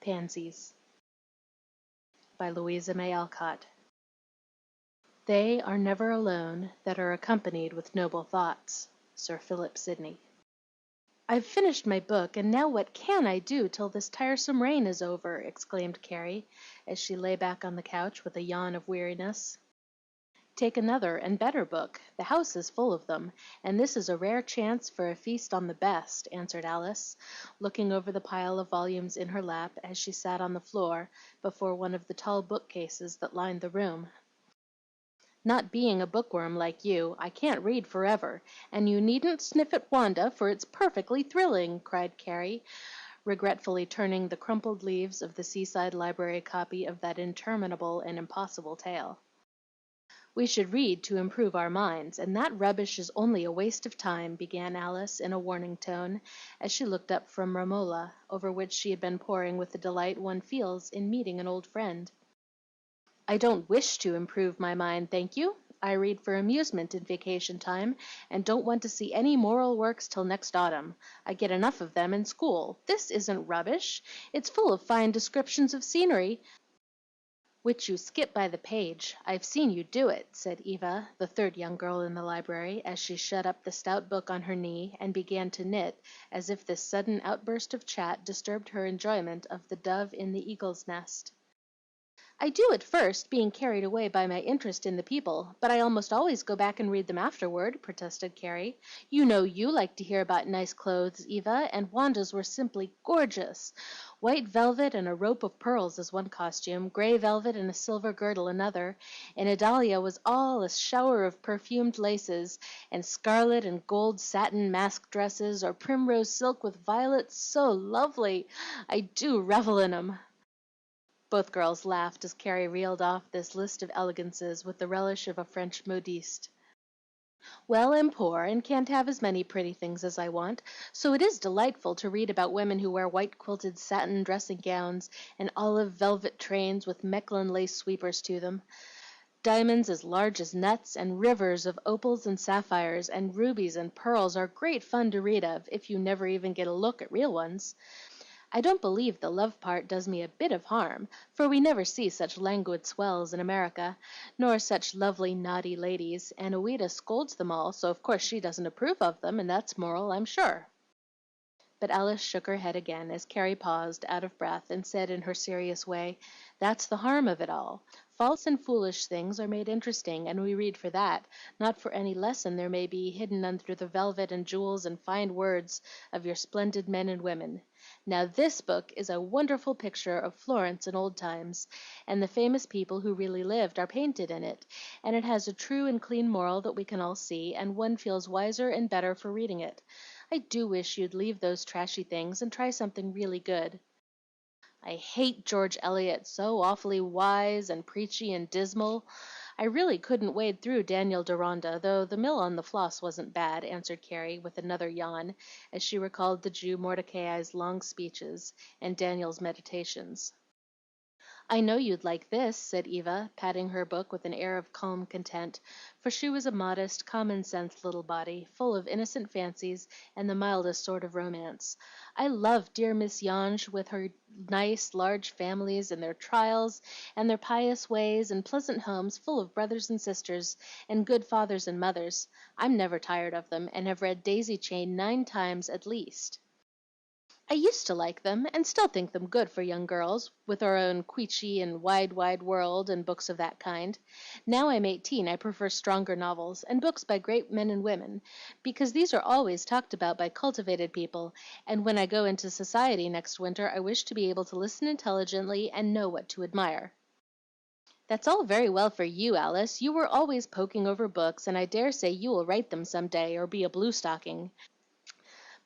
Pansies by Louisa May Alcott. They are never alone that are accompanied with noble thoughts. Sir Philip Sidney. I've finished my book, and now what can I do till this tiresome rain is over? Exclaimed Carrie, as she lay back on the couch with a yawn of weariness. Take another and better book. The house is full of them, and this is a rare chance for a feast on the best, answered Alice, looking over the pile of volumes in her lap as she sat on the floor before one of the tall bookcases that lined the room. Not being a bookworm like you, I can't read forever, and you needn't sniff at Wanda, for it's perfectly thrilling, cried Carrie, regretfully turning the crumpled leaves of the Seaside Library copy of that interminable and impossible tale. We should read to improve our minds, and that rubbish is only a waste of time, began Alice in a warning tone, as she looked up from Romola, over which she had been poring with the delight one feels in meeting an old friend. I don't wish to improve my mind, thank you. I read for amusement in vacation time, and don't want to see any moral works till next autumn. I get enough of them in school. This isn't rubbish. It's full of fine descriptions of scenery, which you skip by the page. I've seen you do it, said Eva, the third young girl in the library, as she shut up the stout book on her knee and began to knit, as if this sudden outburst of chat disturbed her enjoyment of the dove in the eagle's nest. I do at first, being carried away by my interest in the people, but I almost always go back and read them afterward, protested Carrie. You know you like to hear about nice clothes, Eva, and Wanda's were simply gorgeous. White velvet and a rope of pearls is one costume, gray velvet and a silver girdle another, and Idalia was all a shower of perfumed laces, and scarlet and gold satin mask dresses, or primrose silk with violets, so lovely. I do revel in 'em. Both girls laughed as Carrie reeled off this list of elegances with the relish of a French modiste. Well, I'm poor and can't have as many pretty things as I want, so it is delightful to read about women who wear white quilted satin dressing gowns and olive velvet trains with Mechlin lace sweepers to them, diamonds as large as nuts, and rivers of opals and sapphires, and rubies and pearls are great fun to read of, if you never even get a look at real ones. I don't believe the love part does me a bit of harm, for we never see such languid swells in America, nor such lovely naughty ladies, and Ouida scolds them all, so of course she doesn't approve of them, and that's moral, I'm sure. But Alice shook her head again as Carrie paused, out of breath, and said in her serious way, "That's the harm of it all. False and foolish things are made interesting, and we read for that, not for any lesson there may be hidden under the velvet and jewels and fine words of your splendid men and women. Now this book is a wonderful picture of Florence in old times, and the famous people who really lived are painted in it, and it has a true and clean moral that we can all see, and one feels wiser and better for reading it. I do wish you'd leave those trashy things and try something really good." "I hate George Eliot, so awfully wise and preachy and dismal. I really couldn't wade through Daniel Deronda, though the Mill on the Floss wasn't bad," answered Carrie with another yawn, as she recalled the Jew Mordecai's long speeches and Daniel's meditations. "I know you'd like this," said Eva, patting her book with an air of calm content, for she was a modest, common-sense little body, full of innocent fancies and the mildest sort of romance. "I love dear Miss Yonge, with her nice, large families and their trials and their pious ways and pleasant homes full of brothers and sisters and good fathers and mothers. I'm never tired of them, and have read Daisy Chain 9 times at least. I used to like them, and still think them good for young girls, with our own Queechy and Wide, Wide World and books of that kind. Now I'm 18, I prefer stronger novels, and books by great men and women, because these are always talked about by cultivated people, and when I go into society next winter I wish to be able to listen intelligently and know what to admire." "That's all very well for you, Alice. You were always poking over books, and I dare say you will write them some day, or be a blue stocking.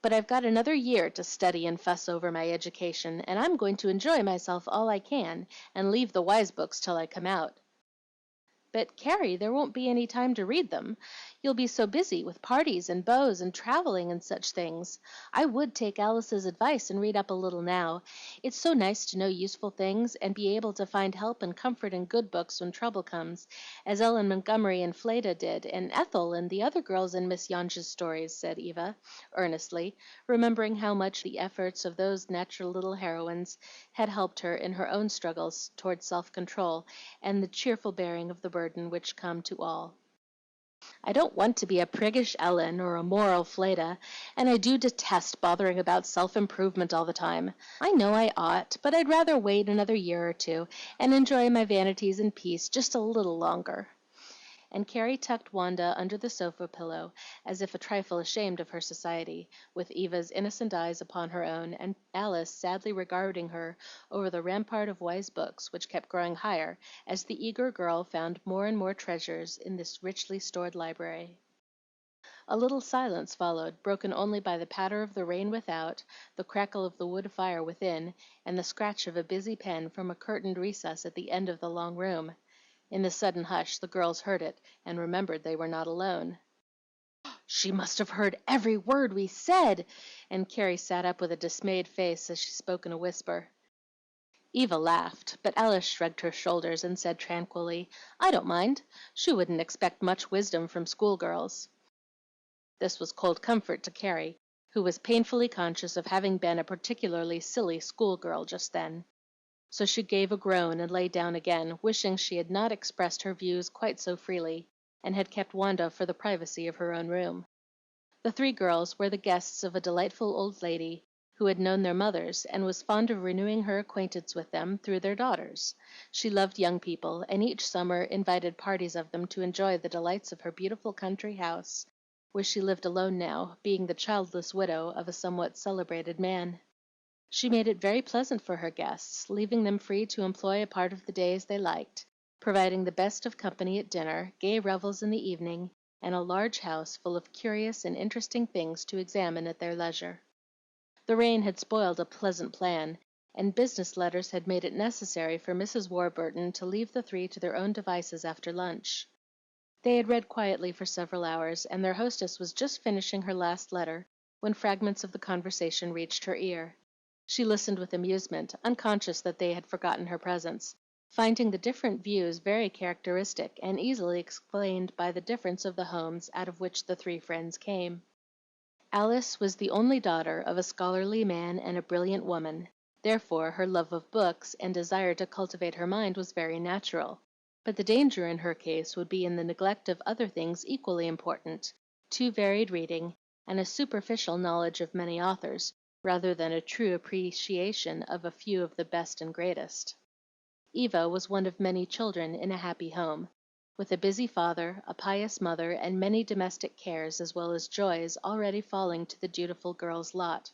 But I've got another year to study and fuss over my education, and I'm going to enjoy myself all I can, and leave the wise books till I come out." "But, Carrie, there won't be any time to read them. You'll be so busy with parties and beaux and traveling and such things. I would take Alice's advice and read up a little now. It's so nice to know useful things and be able to find help and comfort in good books when trouble comes, as Ellen Montgomery and Fleda did, and Ethel and the other girls in Miss Yonge's stories," said Eva, earnestly, remembering how much the efforts of those natural little heroines had helped her in her own struggles toward self-control and the cheerful bearing of the burden which come to all. "I don't want to be a priggish Ellen or a moral Fleda, and I do detest bothering about self-improvement all the time. I know I ought, but I'd rather wait another year or two and enjoy my vanities in peace just a little longer." And Carrie tucked Wanda under the sofa pillow, as if a trifle ashamed of her society, with Eva's innocent eyes upon her own, and Alice sadly regarding her over the rampart of wise books, which kept growing higher as the eager girl found more and more treasures in this richly stored library. A little silence followed, broken only by the patter of the rain without, the crackle of the wood fire within, and the scratch of a busy pen from a curtained recess at the end of the long room. In the sudden hush the girls heard it, and remembered they were not alone. "She must have heard every word we said!" and Carrie sat up with a dismayed face as she spoke in a whisper. Eva laughed, but Alice shrugged her shoulders and said tranquilly, "I don't mind. She wouldn't expect much wisdom from schoolgirls." This was cold comfort to Carrie, who was painfully conscious of having been a particularly silly schoolgirl just then. So she gave a groan and lay down again, wishing she had not expressed her views quite so freely, and had kept Wanda for the privacy of her own room. The three girls were the guests of a delightful old lady who had known their mothers, and was fond of renewing her acquaintance with them through their daughters. She loved young people, and each summer invited parties of them to enjoy the delights of her beautiful country house, where she lived alone now, being the childless widow of a somewhat celebrated man. She made it very pleasant for her guests, leaving them free to employ a part of the day as they liked, providing the best of company at dinner, gay revels in the evening, and a large house full of curious and interesting things to examine at their leisure. The rain had spoiled a pleasant plan, and business letters had made it necessary for Mrs. Warburton to leave the three to their own devices after lunch. They had read quietly for several hours, and their hostess was just finishing her last letter when fragments of the conversation reached her ear. She listened with amusement, unconscious that they had forgotten her presence, finding the different views very characteristic and easily explained by the difference of the homes out of which the three friends came. Alice was the only daughter of a scholarly man and a brilliant woman, therefore her love of books and desire to cultivate her mind was very natural. But the danger in her case would be in the neglect of other things equally important, too varied reading, and a superficial knowledge of many authors, rather than a true appreciation of a few of the best and greatest. Eva was one of many children in a happy home, with a busy father, a pious mother, and many domestic cares as well as joys already falling to the dutiful girl's lot.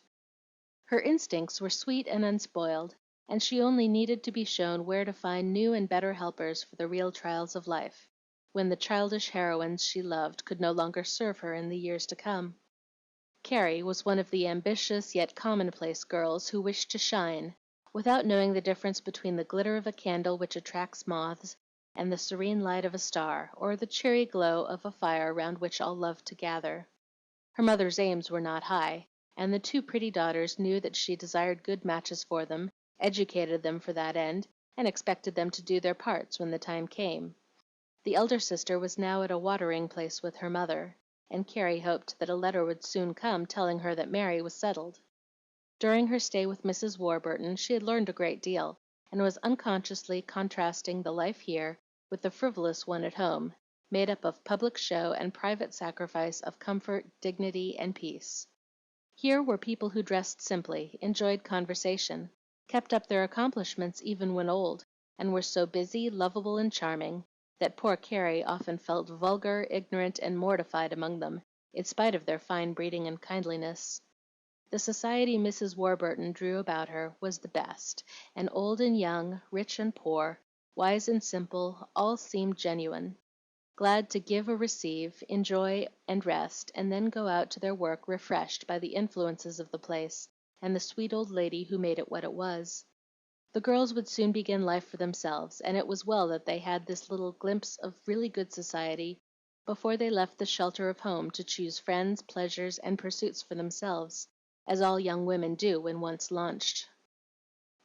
Her instincts were sweet and unspoiled, and she only needed to be shown where to find new and better helpers for the real trials of life, when the childish heroines she loved could no longer serve her in the years to come. Carrie was one of the ambitious yet commonplace girls who wished to shine, without knowing the difference between the glitter of a candle which attracts moths and the serene light of a star, or the cheery glow of a fire round which all love to gather. Her mother's aims were not high, and the two pretty daughters knew that she desired good matches for them, educated them for that end, and expected them to do their parts when the time came. The elder sister was now at a watering place with her mother, and Carrie hoped that a letter would soon come telling her that Mary was settled. During her stay with Mrs. Warburton she had learned a great deal, and was unconsciously contrasting the life here with the frivolous one at home, made up of public show and private sacrifice of comfort, dignity, and peace. Here were people who dressed simply, enjoyed conversation, kept up their accomplishments even when old, and were so busy, lovable, and charming that poor Carrie often felt vulgar, ignorant, and mortified among them, in spite of their fine breeding and kindliness. The society Mrs. Warburton drew about her was the best, and old and young, rich and poor, wise and simple, all seemed genuine, glad to give or receive, enjoy and rest, and then go out to their work refreshed by the influences of the place and the sweet old lady who made it what it was. The girls would soon begin life for themselves, and it was well that they had this little glimpse of really good society before they left the shelter of home to choose friends, pleasures, and pursuits for themselves, as all young women do when once launched.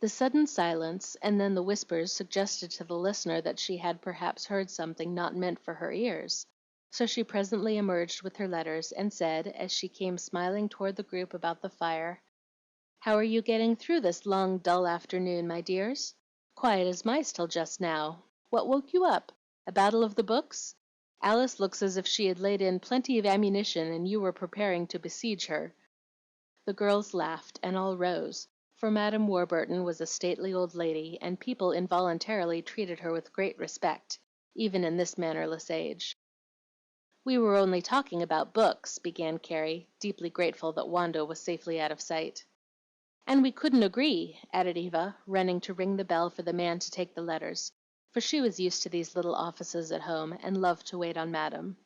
The sudden silence and then the whispers suggested to the listener that she had perhaps heard something not meant for her ears, so she presently emerged with her letters and said, as she came smiling toward the group about the fire, "How are you getting through this long, dull afternoon, my dears? Quiet as mice till just now. What woke you up? A battle of the books? Alice looks as if she had laid in plenty of ammunition and you were preparing to besiege her." The girls laughed, and all rose, for Madam Warburton was a stately old lady, and people involuntarily treated her with great respect, even in this mannerless age. "We were only talking about books," began Carrie, deeply grateful that Wanda was safely out of sight. "And we couldn't agree," added Eva, running to ring the bell for the man to take the letters, for she was used to these little offices at home, and loved to wait on Madam.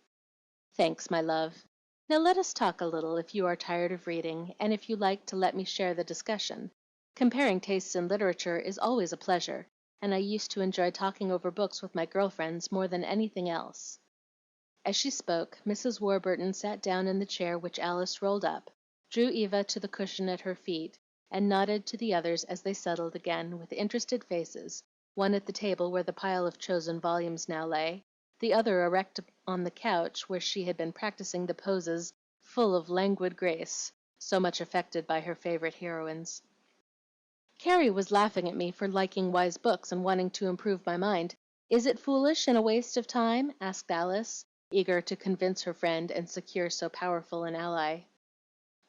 "Thanks, my love. Now let us talk a little if you are tired of reading, and if you like to let me share the discussion. Comparing tastes in literature is always a pleasure, and I used to enjoy talking over books with my girl friends more than anything else." As she spoke, Mrs. Warburton sat down in the chair which Alice rolled up, drew Eva to the cushion at her feet, and nodded to the others as they settled again, with interested faces, one at the table where the pile of chosen volumes now lay, the other erect on the couch where she had been practicing the poses full of languid grace, so much affected by her favorite heroines. "Carrie was laughing at me for liking wise books and wanting to improve my mind. Is it foolish and a waste of time?" asked Alice, eager to convince her friend and secure so powerful an ally.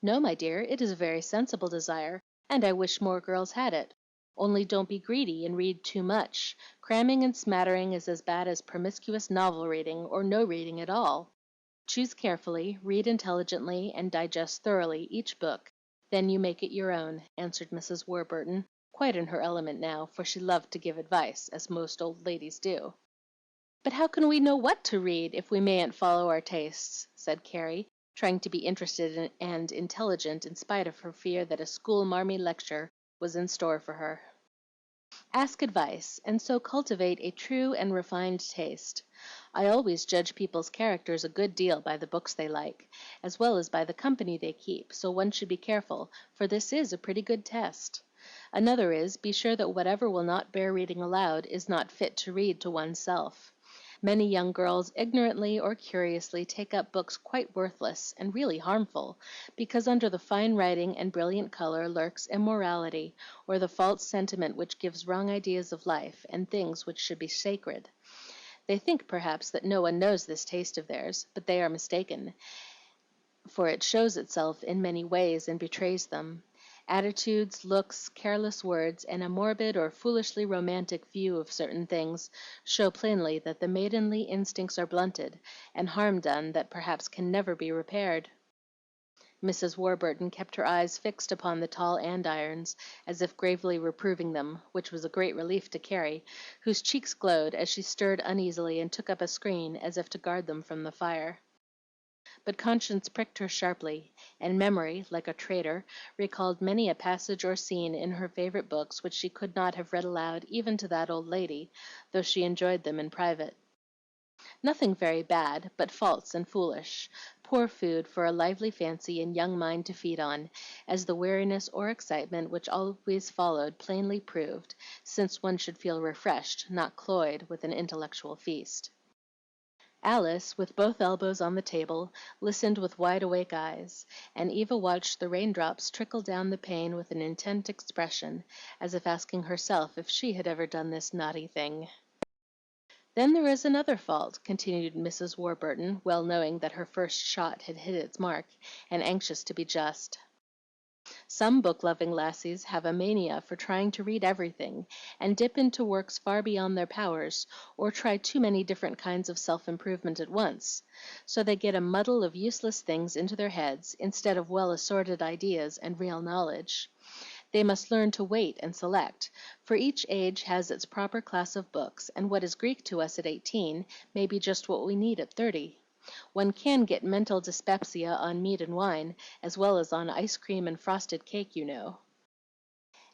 "No, my dear, it is a very sensible desire, and I wish more girls had it. Only don't be greedy and read too much. Cramming and smattering is as bad as promiscuous novel reading, or no reading at all. Choose carefully, read intelligently, and digest thoroughly each book. Then you make it your own," answered Mrs. Warburton, quite in her element now, for she loved to give advice, as most old ladies do. "But how can we know what to read if we mayn't follow our tastes?" said Carrie, trying to be interested and intelligent in spite of her fear that a school-marmy lecture was in store for her. "Ask advice, and so cultivate a true and refined taste. I always judge people's characters a good deal by the books they like, as well as by the company they keep, so one should be careful, for this is a pretty good test. Another is, be sure that whatever will not bear reading aloud is not fit to read to one's self. Many young girls ignorantly or curiously take up books quite worthless and really harmful, because under the fine writing and brilliant color lurks immorality, or the false sentiment which gives wrong ideas of life and things which should be sacred. They think, perhaps, that no one knows this taste of theirs, but they are mistaken, for it shows itself in many ways and betrays them. Attitudes, looks, careless words, and a morbid or foolishly romantic view of certain things show plainly that the maidenly instincts are blunted, and harm done that perhaps can never be repaired." Mrs. Warburton kept her eyes fixed upon the tall andirons, as if gravely reproving them, which was a great relief to Carrie, whose cheeks glowed as she stirred uneasily and took up a screen as if to guard them from the fire. But conscience pricked her sharply, and memory, like a traitor, recalled many a passage or scene in her favorite books which she could not have read aloud even to that old lady, though she enjoyed them in private. Nothing very bad, but false and foolish, poor food for a lively fancy and young mind to feed on, as the weariness or excitement which always followed plainly proved, since one should feel refreshed, not cloyed, with an intellectual feast. Alice, with both elbows on the table, listened with wide-awake eyes, and Eva watched the raindrops trickle down the pane with an intent expression, as if asking herself if she had ever done this naughty thing. "Then there is another fault," continued Mrs. Warburton, well knowing that her first shot had hit its mark, and anxious to be just. "Some book-loving lassies have a mania for trying to read everything, and dip into works far beyond their powers, or try too many different kinds of self-improvement at once. So they get a muddle of useless things into their heads, instead of well-assorted ideas and real knowledge. They must learn to wait and select, for each age has its proper class of books, and what is Greek to us at 18 may be just what we need at 30. One can get mental dyspepsia on meat and wine, as well as on ice cream and frosted cake, you know."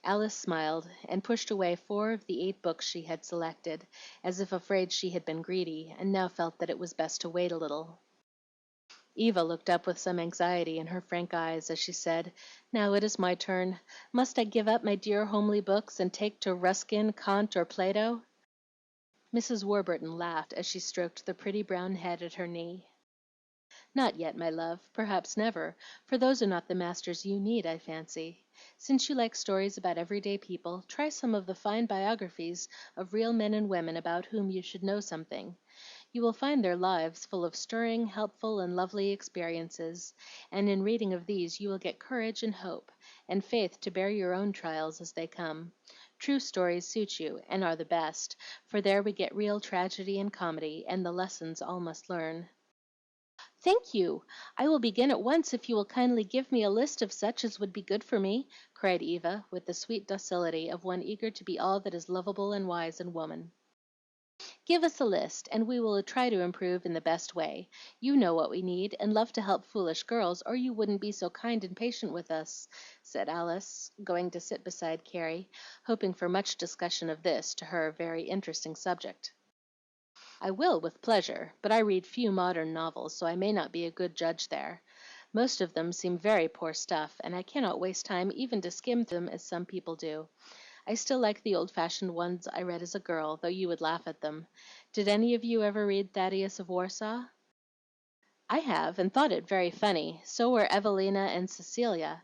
Alice smiled, and pushed away 4 of the 8 books she had selected, as if afraid she had been greedy, and now felt that it was best to wait a little. Eva looked up with some anxiety in her frank eyes as she said, "Now it is my turn. Must I give up my dear homely books and take to Ruskin, Kant, or Plato?" Mrs. Warburton laughed as she stroked the pretty brown head at her knee. "Not yet, my love, perhaps never, for those are not the masters you need, I fancy. Since you like stories about everyday people, try some of the fine biographies of real men and women about whom you should know something. You will find their lives full of stirring, helpful, and lovely experiences, and in reading of these you will get courage and hope, and faith to bear your own trials as they come. True stories suit you, and are the best, for there we get real tragedy and comedy, and the lessons all must learn." "Thank you. I will begin at once if you will kindly give me a list of such as would be good for me," cried Eva, with the sweet docility of one eager to be all that is lovable and wise in woman. "Give us a list, and we will try to improve in the best way. You know what we need, and love to help foolish girls, or you wouldn't be so kind and patient with us," said Alice, going to sit beside Carrie, hoping for much discussion of this, to her, very interesting subject. "I will, with pleasure, but I read few modern novels, so I may not be a good judge there. Most of them seem very poor stuff, and I cannot waste time even to skim them as some people do. I still like the old-fashioned ones I read as a girl, though you would laugh at them. Did any of you ever read Thaddeus of Warsaw?" "I have, and thought it very funny. So were Evelina and Cecilia.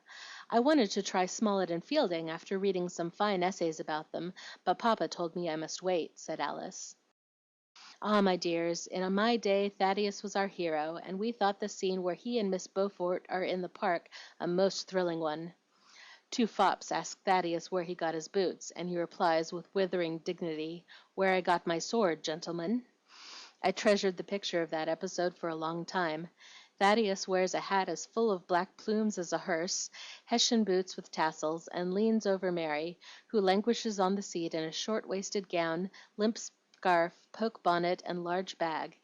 I wanted to try Smollett and Fielding after reading some fine essays about them, but Papa told me I must wait," said Alice. "Ah, my dears, in my day Thaddeus was our hero, and we thought the scene where he and Miss Beaufort are in the park a most thrilling one. Two fops ask Thaddeus where he got his boots, and he replies with withering dignity, 'Where I got my sword, gentlemen.' I treasured the picture of that episode for a long time. Thaddeus wears a hat as full of black plumes as a hearse, Hessian boots with tassels, and leans over Mary, who languishes on the seat in a short-waisted gown, limp scarf, poke bonnet, and large bag.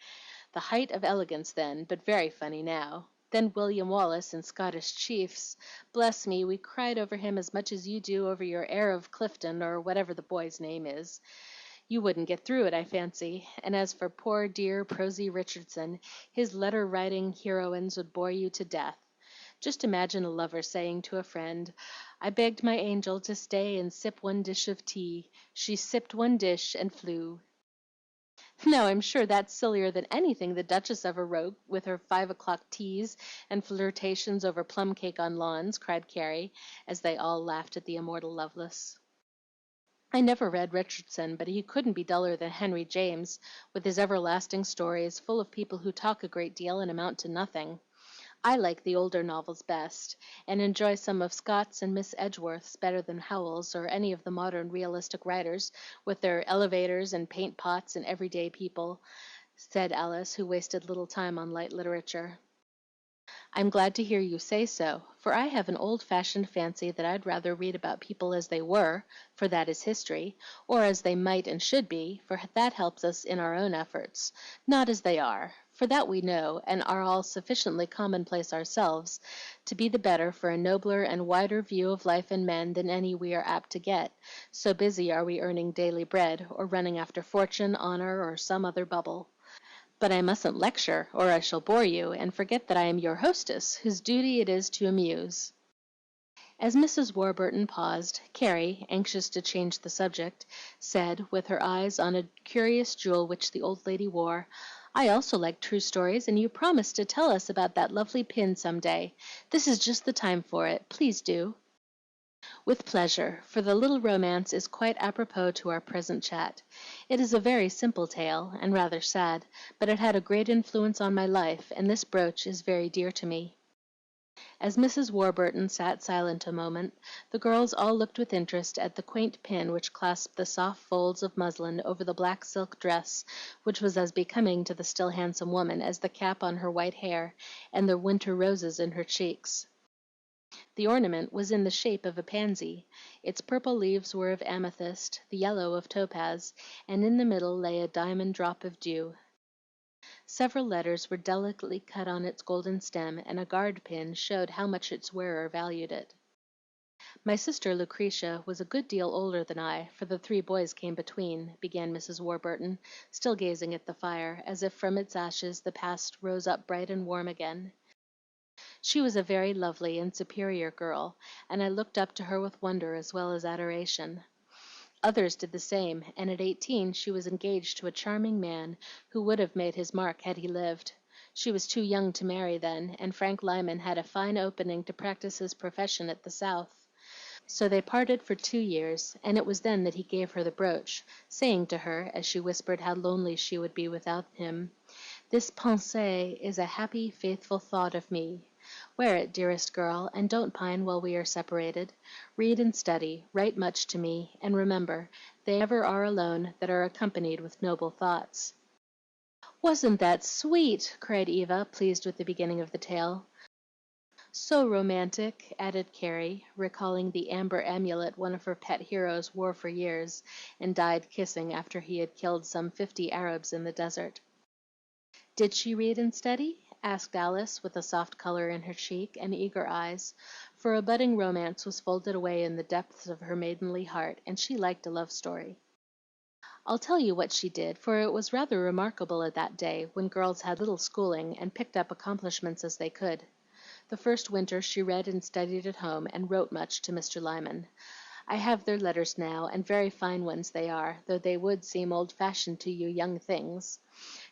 The height of elegance then, but very funny now. Then William Wallace in Scottish Chiefs. Bless me, we cried over him as much as you do over your heir of Clifton, or whatever the boy's name is. You wouldn't get through it, I fancy. And as for poor dear Prosy Richardson, his letter-writing heroines would bore you to death. Just imagine a lover saying to a friend, 'I begged my angel to stay and sip one dish of tea. She sipped one dish and flew.' Now I'm sure that's sillier than anything the Duchess ever wrote with her 5 o'clock teas and flirtations over plum cake on lawns," cried Carrie, as they all laughed at the immortal Lovelace. "I never read Richardson, but he couldn't be duller than Henry James, with his everlasting stories, full of people who talk a great deal and amount to nothing. I like the older novels best, and enjoy some of Scott's and Miss Edgeworth's better than Howell's or any of the modern realistic writers, with their elevators and paint pots and everyday people," said Alice, who wasted little time on light literature. "I'm glad to hear you say so, for I have an old-fashioned fancy that I'd rather read about people as they were, for that is history, or as they might and should be, for that helps us in our own efforts, not as they are, for that we know, and are all sufficiently commonplace ourselves, to be the better for a nobler and wider view of life and men than any we are apt to get, so busy are we earning daily bread, or running after fortune, honor, or some other bubble. But I mustn't lecture, or I shall bore you, and forget that I am your hostess, whose duty it is to amuse." As Mrs. Warburton paused, Carrie, anxious to change the subject, said, with her eyes on a curious jewel which the old lady wore, "I also like true stories, and you promised to tell us about that lovely pin some day. This is just the time for it. Please do." "With pleasure, for the little romance is quite apropos to our present chat. It is a very simple tale, and rather sad, but it had a great influence on my life, and this brooch is very dear to me." As Mrs. Warburton sat silent a moment, the girls all looked with interest at the quaint pin which clasped the soft folds of muslin over the black silk dress, which was as becoming to the still handsome woman as the cap on her white hair and the winter roses in her cheeks. The ornament was in the shape of a pansy. Its purple leaves were of amethyst, the yellow of topaz, and in the middle lay a diamond drop of dew. Several letters were delicately cut on its golden stem, and a guard pin showed how much its wearer valued it. My sister Lucretia was a good deal older than I, for the three boys came between," began Mrs. Warburton, still gazing at the fire, as if from its ashes the past rose up bright and warm again. "She was a very lovely and superior girl, and I looked up to her with wonder as well as adoration. Others did the same, and at 18 she was engaged to a charming man who would have made his mark had he lived. She was too young to marry then, and Frank Lyman had a fine opening to practice his profession at the South. So they parted for 2 years, and it was then that he gave her the brooch, saying to her, as she whispered how lonely she would be without him, 'This pensée is a happy, faithful thought of me. Wear it, dearest girl, and don't pine while we are separated. Read and study, write much to me, and remember, they never are alone that are accompanied with noble thoughts.'" "Wasn't that sweet?" cried Eva, pleased with the beginning of the tale. "So romantic," added Carrie, recalling the amber amulet one of her pet heroes wore for years, and died kissing after he had killed some 50 Arabs in the desert. "Did she read and study?" asked Alice, with a soft color in her cheek and eager eyes, for a budding romance was folded away in the depths of her maidenly heart, and she liked a love story. "I'll tell you what she did, for it was rather remarkable at that day, when girls had little schooling and picked up accomplishments as they could. The first winter she read and studied at home, and wrote much to Mr. Lyman. I have their letters now, and very fine ones they are, though they would seem old-fashioned to you young things.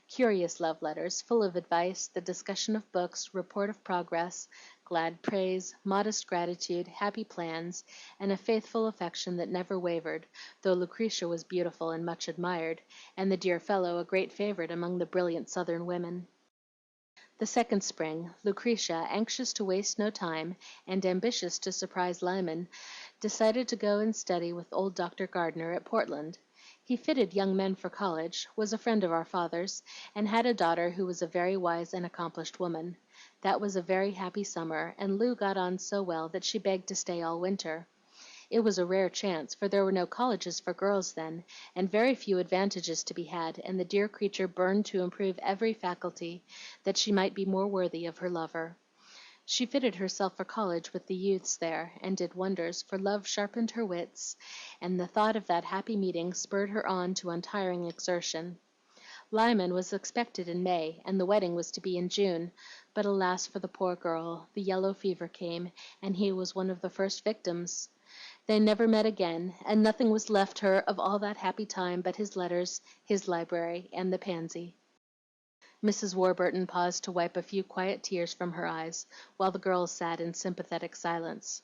Curious love letters, full of advice, the discussion of books, report of progress, glad praise, modest gratitude, happy plans, and a faithful affection that never wavered, though Lucretia was beautiful and much admired, and the dear fellow a great favorite among the brilliant Southern women. The second spring, Lucretia, anxious to waste no time, and ambitious to surprise Lyman, decided to go and study with old Dr. Gardner at Portland. He fitted young men for college, was a friend of our father's, and had a daughter who was a very wise and accomplished woman. That was a very happy summer, and Lou got on so well that she begged to stay all winter. It was a rare chance, for there were no colleges for girls then, and very few advantages to be had, and the dear creature burned to improve every faculty, that she might be more worthy of her lover. She fitted herself for college with the youths there, and did wonders, for love sharpened her wits, and the thought of that happy meeting spurred her on to untiring exertion. Lyman was expected in May, and the wedding was to be in June, but alas for the poor girl, the yellow fever came, and he was one of the first victims. They never met again, and nothing was left her of all that happy time but his letters, his library, and the pansy. Mrs. Warburton paused to wipe a few quiet tears from her eyes, while the girls sat in sympathetic silence.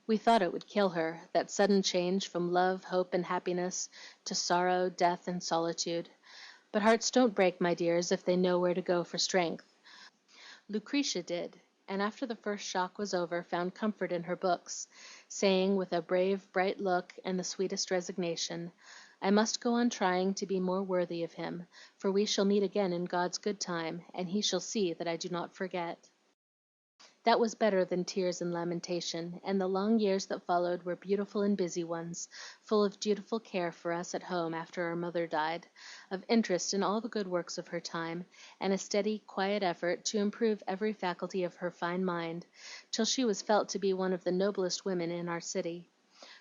"We thought it would kill her, that sudden change from love, hope, and happiness to sorrow, death, and solitude. But hearts don't break, my dears, if they know where to go for strength. Lucretia did, and after the first shock was over found comfort in her books, saying with a brave, bright look and the sweetest resignation, 'I must go on trying to be more worthy of him, for we shall meet again in God's good time, and he shall see that I do not forget.' That was better than tears and lamentation, and the long years that followed were beautiful and busy ones, full of dutiful care for us at home after our mother died, of interest in all the good works of her time, and a steady, quiet effort to improve every faculty of her fine mind, till she was felt to be one of the noblest women in our city.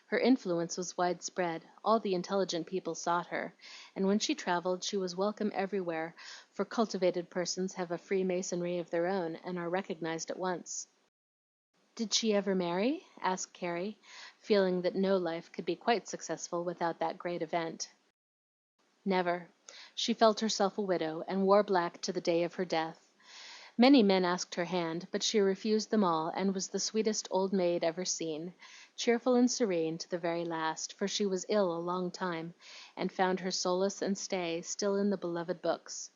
Her influence was widespread; all the intelligent people sought her, and when she traveled she was welcome everywhere, for cultivated persons have a freemasonry of their own and are recognized at once." "Did she ever marry?" asked Carrie, feeling that no life could be quite successful without that great event. "Never. She felt herself a widow, and wore black to the day of her death. Many men asked her hand, but she refused them all, and was the sweetest old maid ever seen, cheerful and serene to the very last, for she was ill a long time, and found her solace and stay still in the beloved books.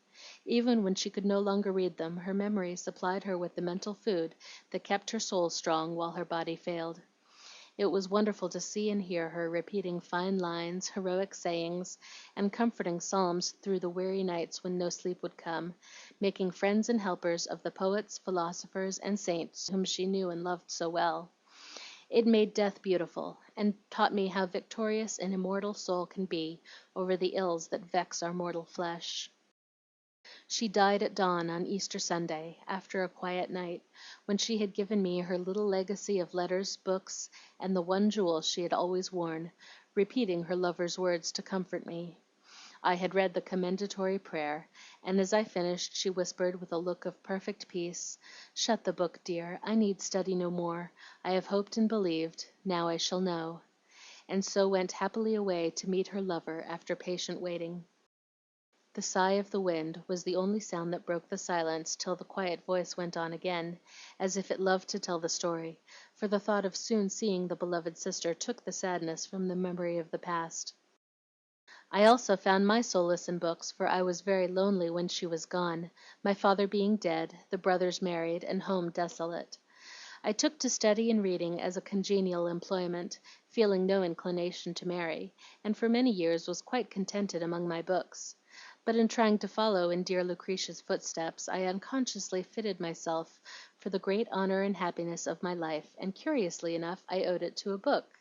Even when she could no longer read them, her memory supplied her with the mental food that kept her soul strong while her body failed. It was wonderful to see and hear her repeating fine lines, heroic sayings, and comforting psalms through the weary nights when no sleep would come, making friends and helpers of the poets, philosophers, and saints whom she knew and loved so well. It made death beautiful, and taught me how victorious an immortal soul can be over the ills that vex our mortal flesh." She died at dawn on Easter Sunday, after a quiet night, when she had given me her little legacy of letters, books, and the one jewel she had always worn, repeating her lover's words to comfort me. I had read the commendatory prayer, and as I finished, she whispered with a look of perfect peace, "Shut the book, dear. I need study no more. I have hoped and believed. Now I shall know," and so went happily away to meet her lover after patient waiting. The sigh of the wind was the only sound that broke the silence till the quiet voice went on again, as if it loved to tell the story, for the thought of soon seeing the beloved sister took the sadness from the memory of the past. I also found my solace in books, for I was very lonely when she was gone, my father being dead, the brothers married, and home desolate. I took to study and reading as a congenial employment, feeling no inclination to marry, and for many years was quite contented among my books. But in trying to follow in dear Lucretia's footsteps, I unconsciously fitted myself for the great honor and happiness of my life, and curiously enough, I owed it to a book.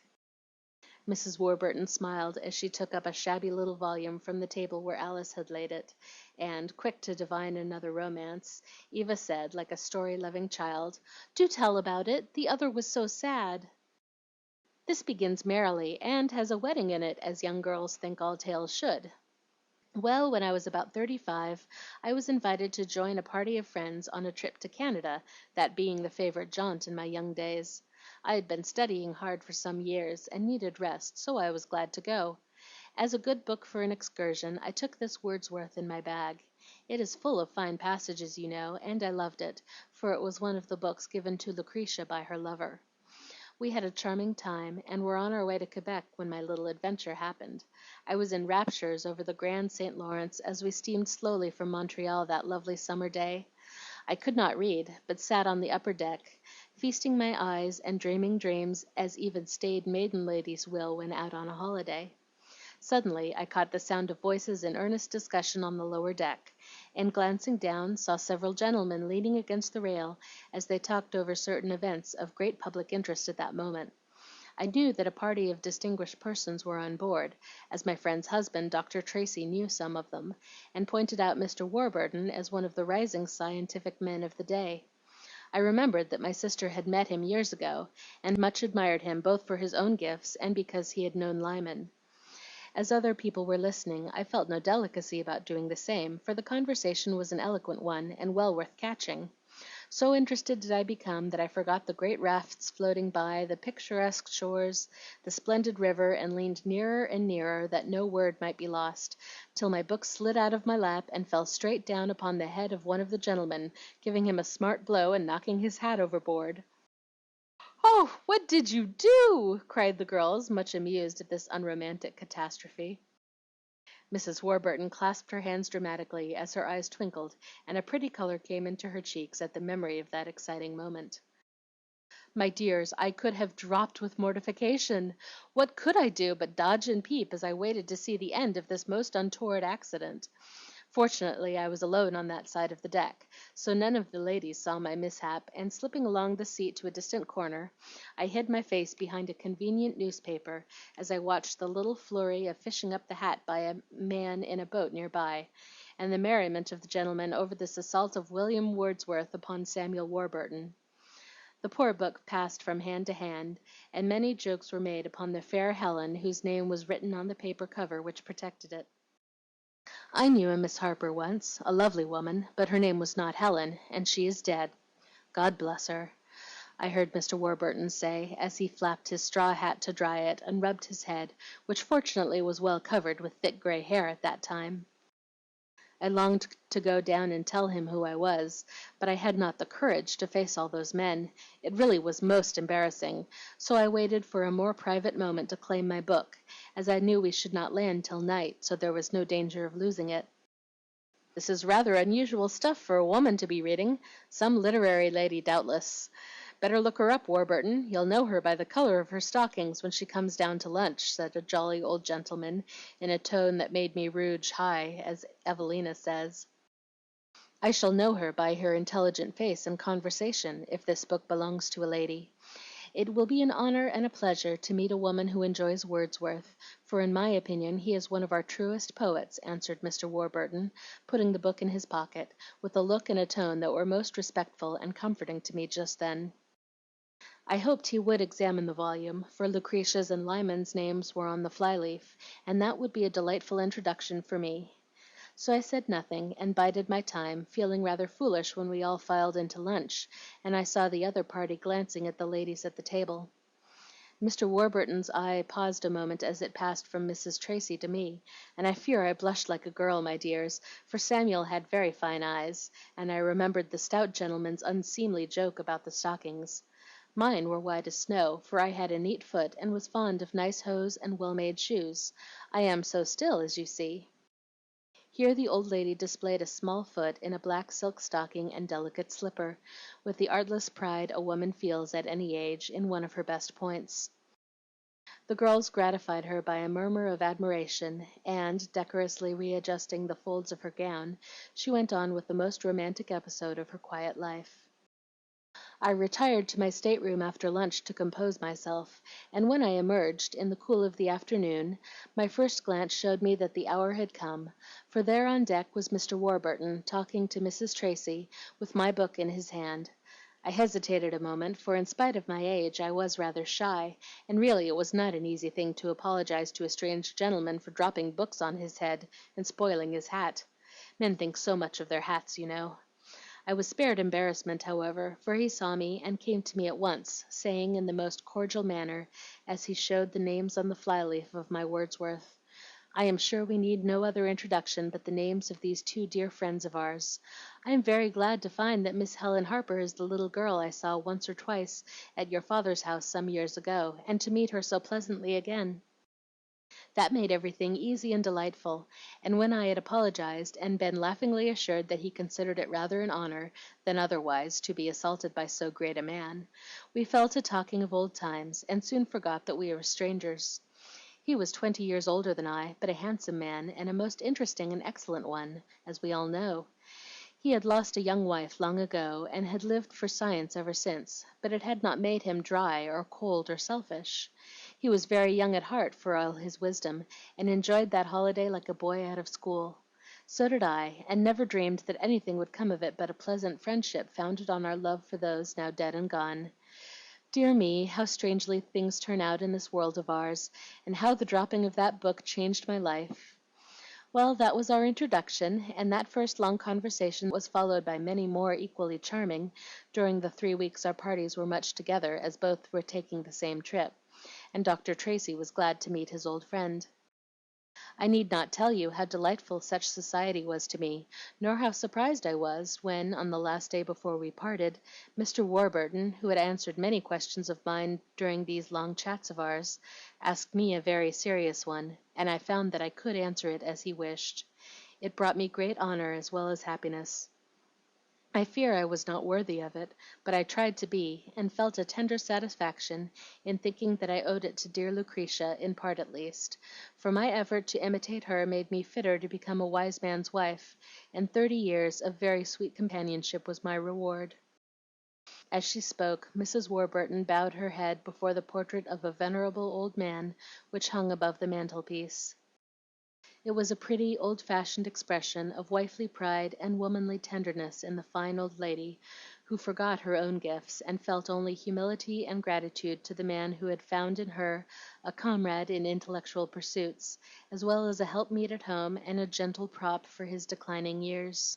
Mrs. Warburton smiled as she took up a shabby little volume from the table where Alice had laid it, and, quick to divine another romance, Eva said, like a story-loving child, "Do tell about it. The other was so sad." "This begins merrily, and has a wedding in it, as young girls think all tales should. Well, when I was about 35, I was invited to join a party of friends on a trip to Canada, that being the favorite jaunt in my young days. I had been studying hard for some years, and needed rest, so I was glad to go. As a good book for an excursion, I took this Wordsworth in my bag. It is full of fine passages, you know, and I loved it, for it was one of the books given to Lucretia by her lover. We had a charming time, and were on our way to Quebec when my little adventure happened. I was in raptures over the grand St. Lawrence as we steamed slowly from Montreal that lovely summer day. I could not read, but sat on the upper deck, feasting my eyes and dreaming dreams as even staid maiden ladies will when out on a holiday. Suddenly I caught the sound of voices in earnest discussion on the lower deck, and glancing down saw several gentlemen leaning against the rail as they talked over certain events of great public interest at that moment. I knew that a party of distinguished persons were on board, as my friend's husband, Dr. Tracy, knew some of them, and pointed out Mr. Warburton as one of the rising scientific men of the day. I remembered that my sister had met him years ago, and much admired him both for his own gifts and because he had known Lyman. As other people were listening, I felt no delicacy about doing the same, for the conversation was an eloquent one and well worth catching. So interested did I become that I forgot the great rafts floating by, the picturesque shores, the splendid river, and leaned nearer and nearer that no word might be lost, till my book slid out of my lap and fell straight down upon the head of one of the gentlemen, giving him a smart blow and knocking his hat overboard. "Oh, what did you do?" cried the girls, much amused at this unromantic catastrophe. Mrs. Warburton clasped her hands dramatically as her eyes twinkled, and a pretty color came into her cheeks at the memory of that exciting moment. "My dears, I could have dropped with mortification. What could I do but dodge and peep as I waited to see the end of this most untoward accident? Fortunately, I was alone on that side of the deck, so none of the ladies saw my mishap, and slipping along the seat to a distant corner, I hid my face behind a convenient newspaper as I watched the little flurry of fishing up the hat by a man in a boat near by, and the merriment of the gentlemen over this assault of William Wordsworth upon Samuel Warburton. The poor book passed from hand to hand, and many jokes were made upon the fair Helen whose name was written on the paper cover which protected it. I knew a Miss Harper once, a lovely woman, but her name was not Helen, and she is dead. God bless her," I heard Mr. Warburton say, as he flapped his straw hat to dry it and rubbed his head, which fortunately was well covered with thick gray hair at that time. I longed to go down and tell him who I was, but I had not the courage to face all those men. It really was most embarrassing, so I waited for a more private moment to claim my book, as I knew we should not land till night, so there was no danger of losing it. "This is rather unusual stuff for a woman to be reading. Some literary lady, doubtless. Better look her up, Warburton. You'll know her by the color of her stockings when she comes down to lunch," said a jolly old gentleman, in a tone that made me rouge high, as Evelina says. "I shall know her by her intelligent face and conversation, if this book belongs to a lady. It will be an honor and a pleasure to meet a woman who enjoys Wordsworth, for in my opinion he is one of our truest poets," answered Mr. Warburton, putting the book in his pocket, with a look and a tone that were most respectful and comforting to me just then. I hoped he would examine the volume, for Lucretia's and Lyman's names were on the fly-leaf, and that would be a delightful introduction for me. So I said nothing, and bided my time, feeling rather foolish when we all filed into lunch, and I saw the other party glancing at the ladies at the table. Mr. Warburton's eye paused a moment as it passed from Mrs. Tracy to me, and I fear I blushed like a girl, my dears, for Samuel had very fine eyes, and I remembered the stout gentleman's unseemly joke about the stockings. Mine were white as snow, for I had a neat foot, and was fond of nice hose and well-made shoes. I am so still, as you see." Here the old lady displayed a small foot in a black silk stocking and delicate slipper, with the artless pride a woman feels at any age in one of her best points. The girls gratified her by a murmur of admiration, and, decorously readjusting the folds of her gown, she went on with the most romantic episode of her quiet life. I retired to my stateroom after lunch to compose myself, and when I emerged, in the cool of the afternoon, my first glance showed me that the hour had come, for there on deck was Mr. Warburton, talking to Mrs. Tracy, with my book in his hand. I hesitated a moment, for in spite of my age I was rather shy, and really it was not an easy thing to apologize to a strange gentleman for dropping books on his head and spoiling his hat. Men think so much of their hats, you know. I was spared embarrassment, however, for he saw me and came to me at once, saying in the most cordial manner, as he showed the names on the fly-leaf of my Wordsworth, "I am sure we need no other introduction but the names of these two dear friends of ours. I am very glad to find that Miss Helen Harper is the little girl I saw once or twice at your father's house some years ago, and to meet her so pleasantly again." That made everything easy and delightful, and when I had apologized and been laughingly assured that he considered it rather an honor than otherwise to be assaulted by so great a man, we fell to talking of old times, and soon forgot that we were strangers. He was 20 years older than I, but a handsome man, and a most interesting and excellent one, as we all know. He had lost a young wife long ago, and had lived for science ever since, but it had not made him dry or cold or selfish. He was very young at heart for all his wisdom, and enjoyed that holiday like a boy out of school. So did I, and never dreamed that anything would come of it but a pleasant friendship founded on our love for those now dead and gone. Dear me, how strangely things turn out in this world of ours, and how the dropping of that book changed my life. Well, that was our introduction, and that first long conversation was followed by many more equally charming during the 3 weeks our parties were much together, as both were taking the same trip, and Dr. Tracy was glad to meet his old friend. I need not tell you how delightful such society was to me, nor how surprised I was when, on the last day before we parted, Mr. Warburton, who had answered many questions of mine during these long chats of ours, asked me a very serious one, and I found that I could answer it as he wished. It brought me great honor as well as happiness. I fear I was not worthy of it, but I tried to be, and felt a tender satisfaction in thinking that I owed it to dear Lucretia, in part at least, for my effort to imitate her made me fitter to become a wise man's wife, and 30 years of very sweet companionship was my reward. As she spoke, Mrs. Warburton bowed her head before the portrait of a venerable old man which hung above the mantelpiece. It was a pretty, old-fashioned expression of wifely pride and womanly tenderness in the fine old lady, who forgot her own gifts, and felt only humility and gratitude to the man who had found in her a comrade in intellectual pursuits, as well as a helpmeet at home and a gentle prop for his declining years.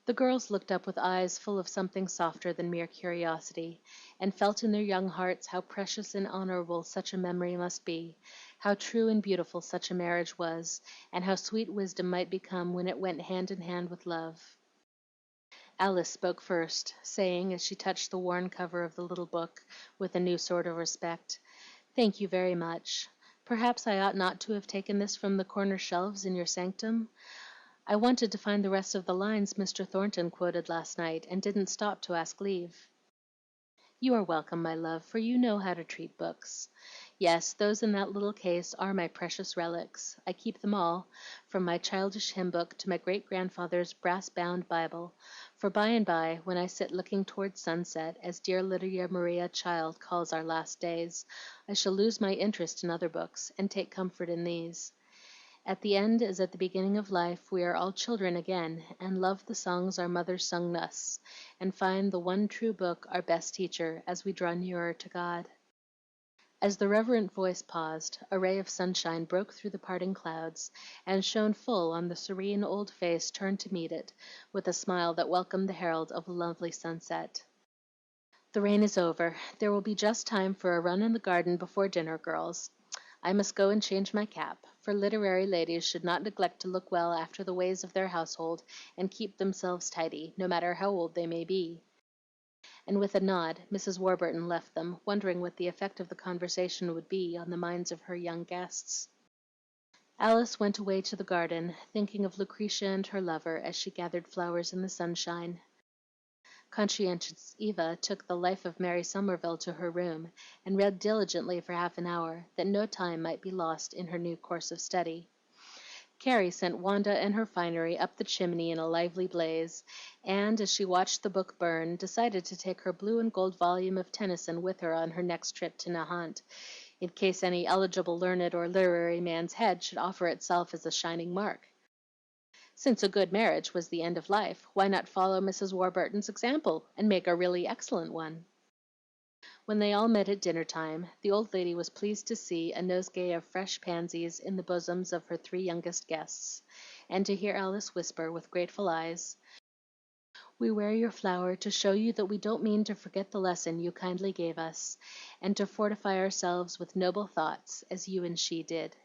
The girls looked up with eyes full of something softer than mere curiosity, and felt in their young hearts how precious and honorable such a memory must be, how true and beautiful such a marriage was, and how sweet wisdom might become when it went hand in hand with love. Alice spoke first, saying, as she touched the worn cover of the little book with a new sort of respect, "Thank you very much. Perhaps I ought not to have taken this from the corner shelves in your sanctum. I wanted to find the rest of the lines Mr. Thornton quoted last night, and didn't stop to ask leave." "You are welcome, my love, for you know how to treat books. Yes, those in that little case are my precious relics. I keep them all, from my childish hymn book to my great grandfather's brass bound Bible, for by and by, when I sit looking toward sunset, as dear Lydia Maria Child calls our last days, I shall lose my interest in other books, and take comfort in these. At the end, as at the beginning of life, we are all children again, and love the songs our mothers sung us, and find the one true book our best teacher as we draw nearer to God. As the reverent voice paused, a ray of sunshine broke through the parting clouds, and shone full on the serene old face turned to meet it, with a smile that welcomed the herald of a lovely sunset. The rain is over. There will be just time for a run in the garden before dinner, girls. I must go and change my cap, for literary ladies should not neglect to look well after the ways of their household and keep themselves tidy, no matter how old they may be. And with a nod, Mrs. Warburton left them, wondering what the effect of the conversation would be on the minds of her young guests. Alice went away to the garden, thinking of Lucretia and her lover as she gathered flowers in the sunshine. Conscientious Eva took the Life of Mary Somerville to her room, and read diligently for half an hour, that no time might be lost in her new course of study. Carrie sent Wanda and her finery up the chimney in a lively blaze, and, as she watched the book burn, decided to take her blue and gold volume of Tennyson with her on her next trip to Nahant, in case any eligible learned or literary man's head should offer itself as a shining mark. Since a good marriage was the end of life, why not follow Mrs. Warburton's example and make a really excellent one? When they all met at dinner time, the old lady was pleased to see a nosegay of fresh pansies in the bosoms of her three youngest guests, and to hear Alice whisper with grateful eyes, "We wear your flower to show you that we don't mean to forget the lesson you kindly gave us, and to fortify ourselves with noble thoughts, as you and she did."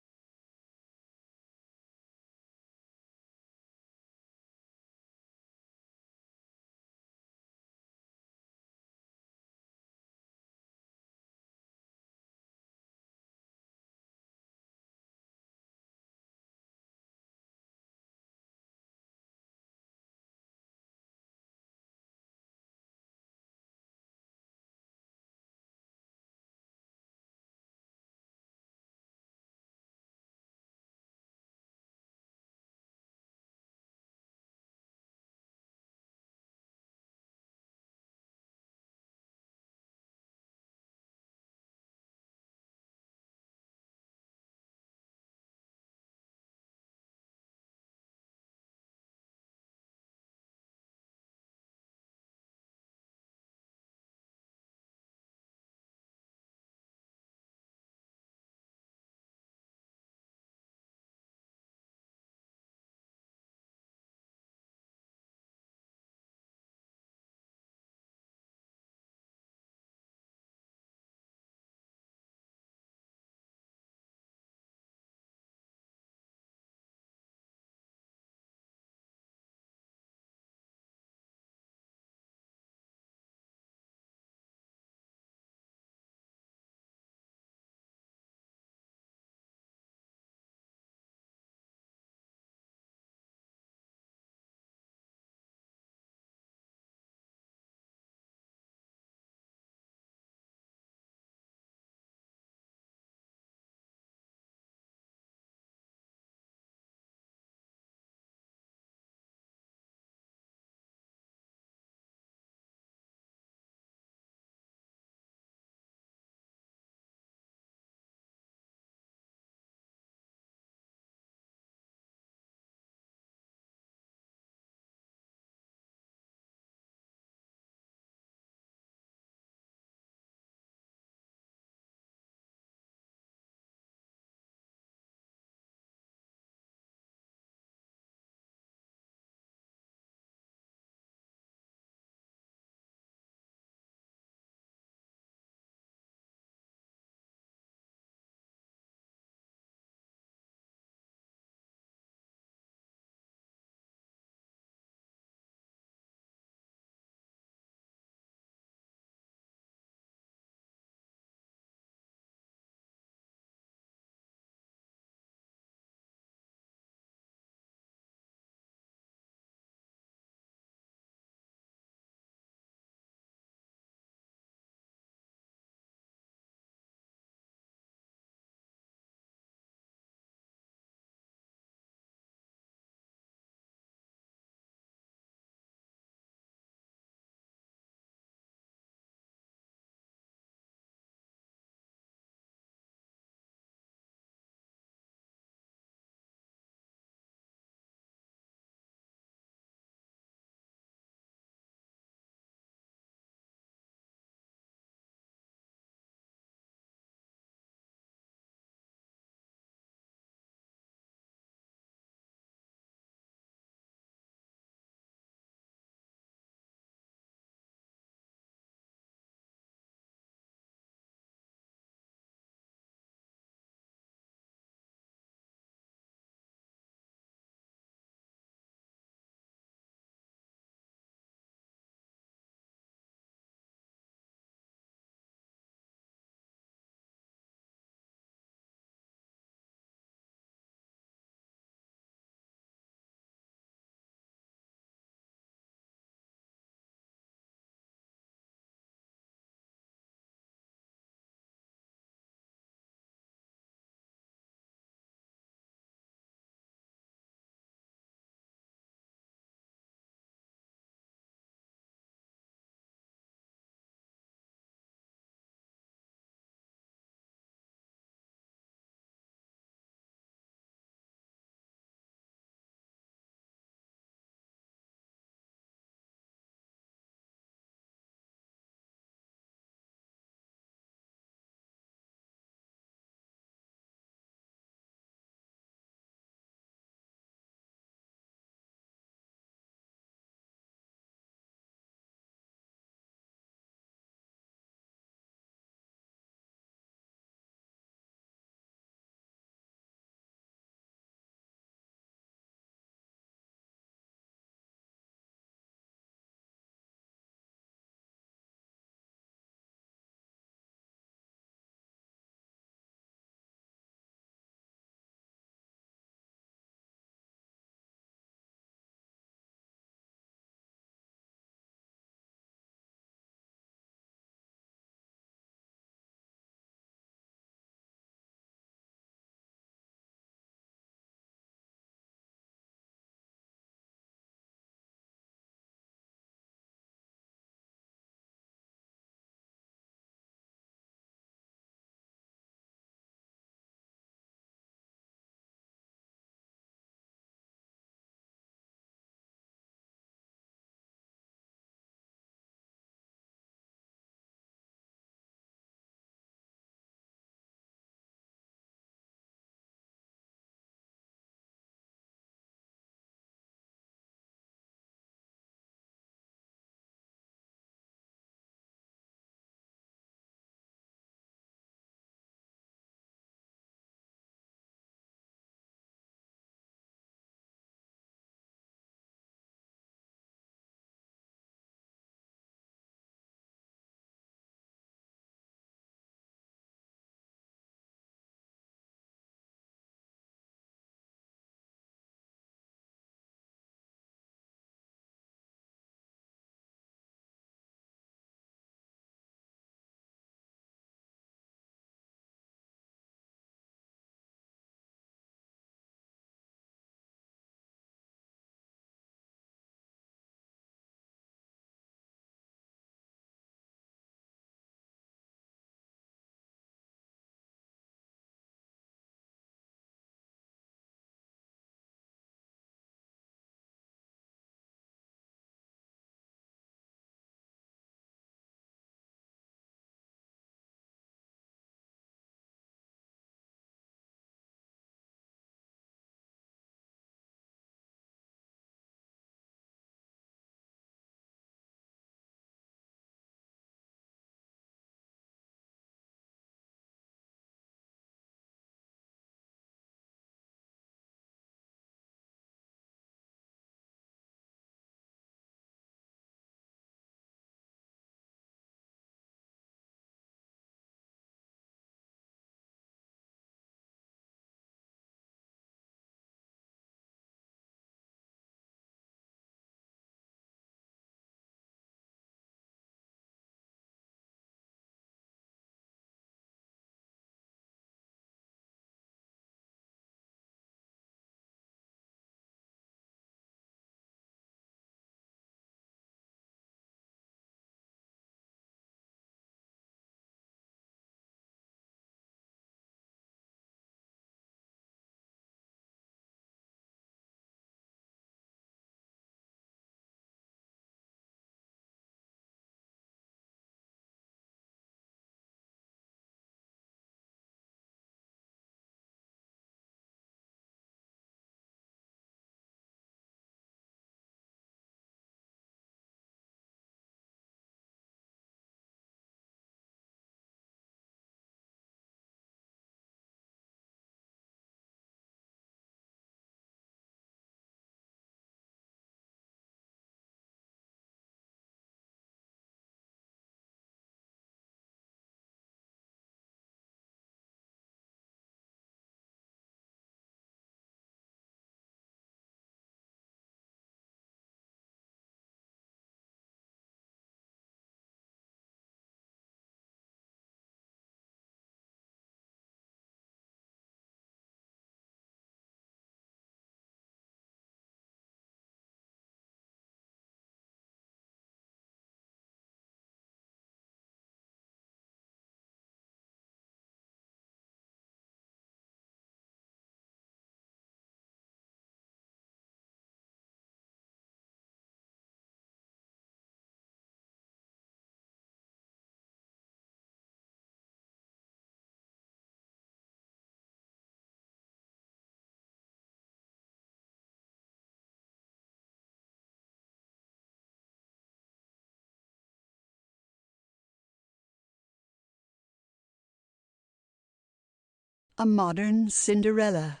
A Modern Cinderella,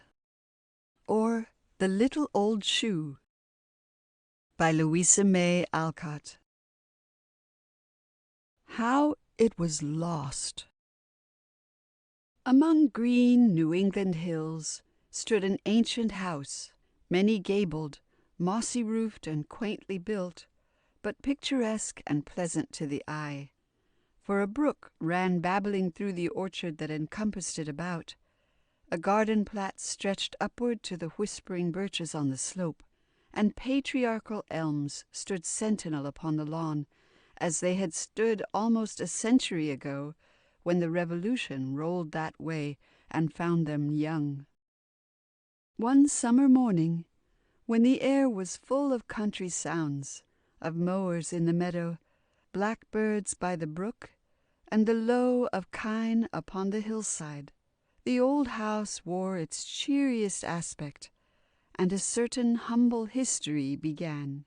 or The Little Old Shoe, by Louisa May Alcott. How it was lost. Among green New England hills stood an ancient house, many-gabled, mossy-roofed and quaintly built, but picturesque and pleasant to the eye. For a brook ran babbling through the orchard that encompassed it about. A garden plat stretched upward to the whispering birches on the slope, and patriarchal elms stood sentinel upon the lawn, as they had stood almost a century ago, when the Revolution rolled that way and found them young. One summer morning, when the air was full of country sounds, of mowers in the meadow, blackbirds by the brook, and the low of kine upon the hillside, the old house wore its cheeriest aspect, and a certain humble history began.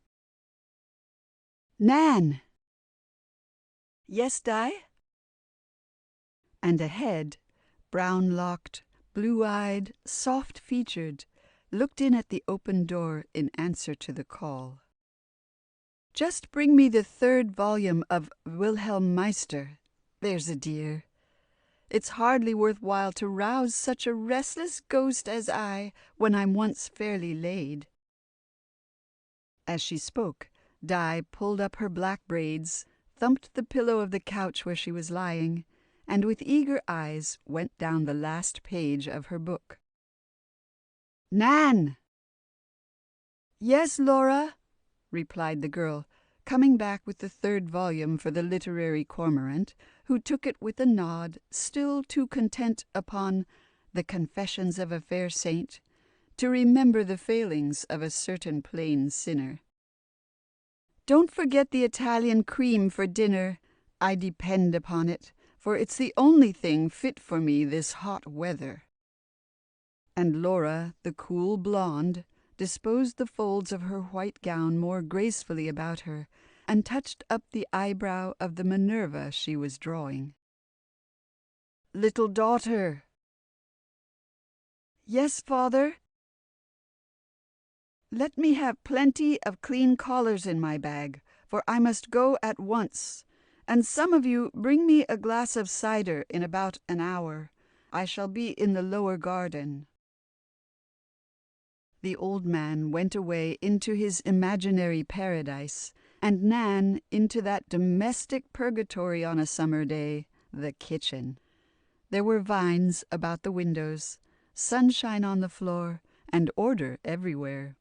"Nan!" "Yes, Di?" And a head, brown-locked, blue-eyed, soft-featured, looked in at the open door in answer to the call. "Just bring me the 3rd volume of Wilhelm Meister, there's a dear. It's hardly worth while to rouse such a restless ghost as I when I'm once fairly laid." As she spoke, Di pulled up her black braids, thumped the pillow of the couch where she was lying, and with eager eyes went down the last page of her book. "Nan!" "Yes, Laura," replied the girl, coming back with the 3rd volume for the literary cormorant, who took it with a nod, still too content upon The Confessions of a Fair Saint to remember the failings of a certain plain sinner. "Don't forget the Italian cream for dinner, I depend upon it, for it's the only thing fit for me this hot weather." And Laura, the cool blonde, disposed the folds of her white gown more gracefully about her, and touched up the eyebrow of the Minerva she was drawing. "Little daughter." "Yes, father." "Let me have plenty of clean collars in my bag, for I must go at once. And some of you bring me a glass of cider in about an hour. I shall be in the lower garden." The old man went away into his imaginary paradise, and Nan into that domestic purgatory on a summer day, the kitchen. There were vines about the windows, sunshine on the floor, and order everywhere.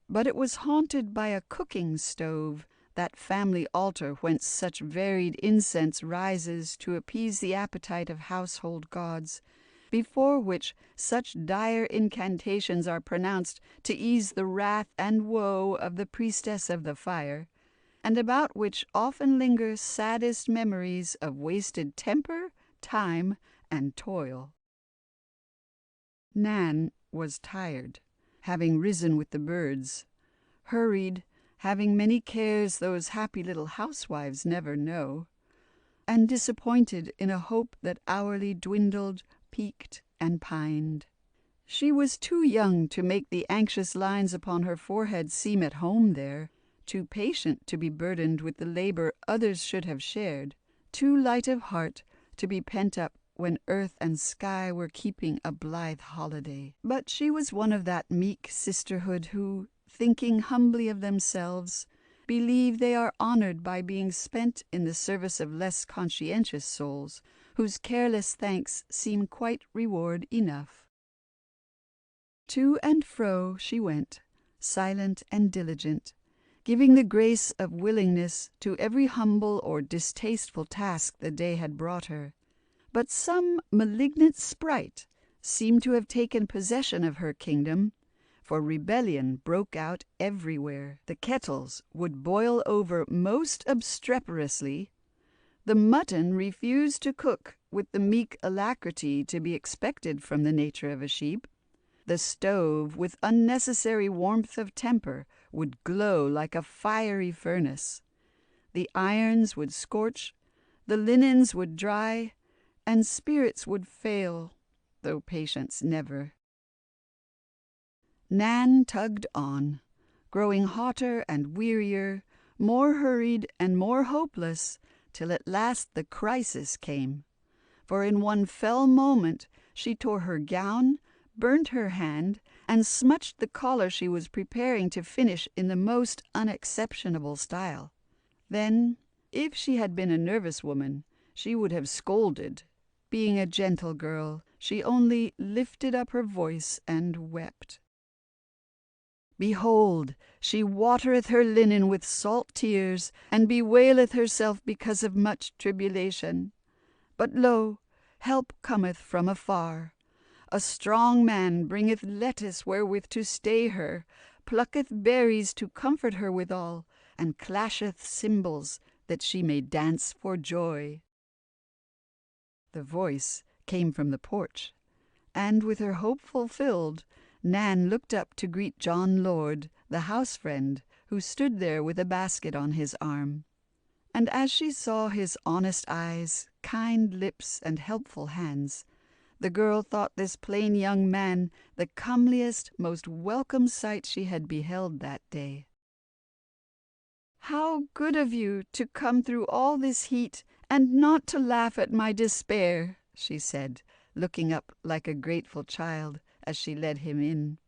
But it was haunted by a cooking stove, that family altar whence such varied incense rises to appease the appetite of household gods, before which such dire incantations are pronounced to ease the wrath and woe of the priestess of the fire, and about which often linger saddest memories of wasted temper, time, and toil. Nan was tired, having risen with the birds, hurried, having many cares those happy little housewives never know, and disappointed in a hope that hourly dwindled, peaked, and pined. She was too young to make the anxious lines upon her forehead seem at home there, too patient to be burdened with the labor others should have shared, too light of heart to be pent up when earth and sky were keeping a blithe holiday. But she was one of that meek sisterhood who, thinking humbly of themselves, believe they are honored by being spent in the service of less conscientious souls, whose careless thanks seem quite reward enough. To and fro she went, silent and diligent, giving the grace of willingness to every humble or distasteful task the day had brought her. But some malignant sprite seemed to have taken possession of her kingdom, for rebellion broke out everywhere. The kettles would boil over most obstreperously. The mutton refused to cook with the meek alacrity to be expected from the nature of a sheep. The stove, with unnecessary warmth of temper, would glow like a fiery furnace. The irons would scorch, the linens would dry, and spirits would fail, though patience never. Nan tugged on, growing hotter and wearier, more hurried and more hopeless, till at last the crisis came. For in one fell moment she tore her gown, burnt her hand, and smutched the collar she was preparing to finish in the most unexceptionable style. Then, if she had been a nervous woman, she would have scolded. Being a gentle girl, she only lifted up her voice and wept. Behold, she watereth her linen with salt tears, and bewaileth herself because of much tribulation. But lo, help cometh from afar. A strong man bringeth lettuce wherewith to stay her, plucketh berries to comfort her withal, and clasheth cymbals, that she may dance for joy. The voice came from the porch, and with her hope fulfilled, Nan looked up to greet John Lord, the house friend, who stood there with a basket on his arm. And as she saw his honest eyes, kind lips, and helpful hands, the girl thought this plain young man the comeliest, most welcome sight she had beheld that day. "How good of you to come through all this heat, and not to laugh at my despair," she said, looking up like a grateful child as she led him in.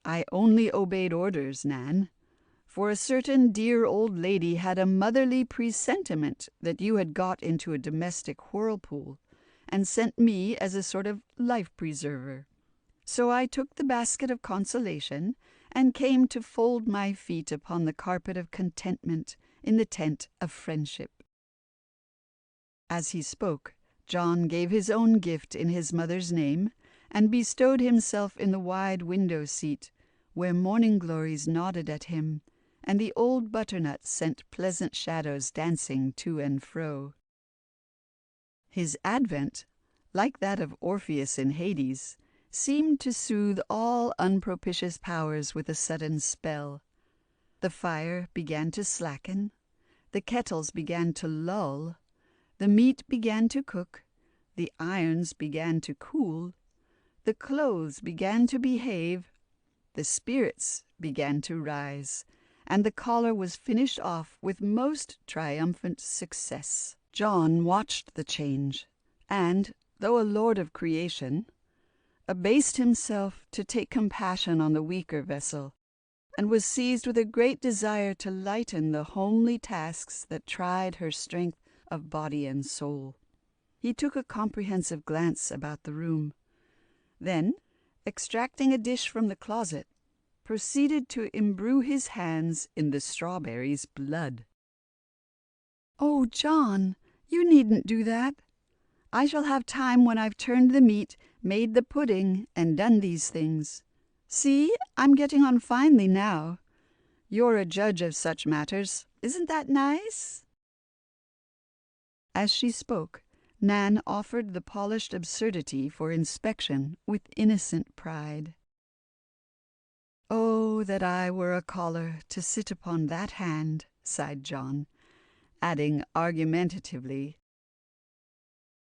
"I only obeyed orders, Nan, for a certain dear old lady had a motherly presentiment that you had got into a domestic whirlpool, and sent me as a sort of life-preserver. So I took the basket of consolation, and came to fold my feet upon the carpet of contentment in the tent of friendship." As he spoke, John gave his own gift in his mother's name, and bestowed himself in the wide window-seat, where morning glories nodded at him, and the old butternut sent pleasant shadows dancing to and fro. His advent, like that of Orpheus in Hades, seemed to soothe all unpropitious powers with a sudden spell. The fire began to slacken, the kettles began to lull, the meat began to cook, the irons began to cool, the clothes began to behave, the spirits began to rise, and the collar was finished off with most triumphant success. John watched the change, and, though a lord of creation, abased himself to take compassion on the weaker vessel, and was seized with a great desire to lighten the homely tasks that tried her strength of body and soul. He took a comprehensive glance about the room. Then, extracting a dish from the closet, proceeded to imbrue his hands in the strawberry's blood. "Oh, John, you needn't do that. I shall have time when I've turned the meat, made the pudding, and done these things. See, I'm getting on finely now. You're a judge of such matters. Isn't that nice?" As she spoke, Nan offered the polished absurdity for inspection with innocent pride. "Oh, that I were a collar to sit upon that hand," sighed John, adding argumentatively,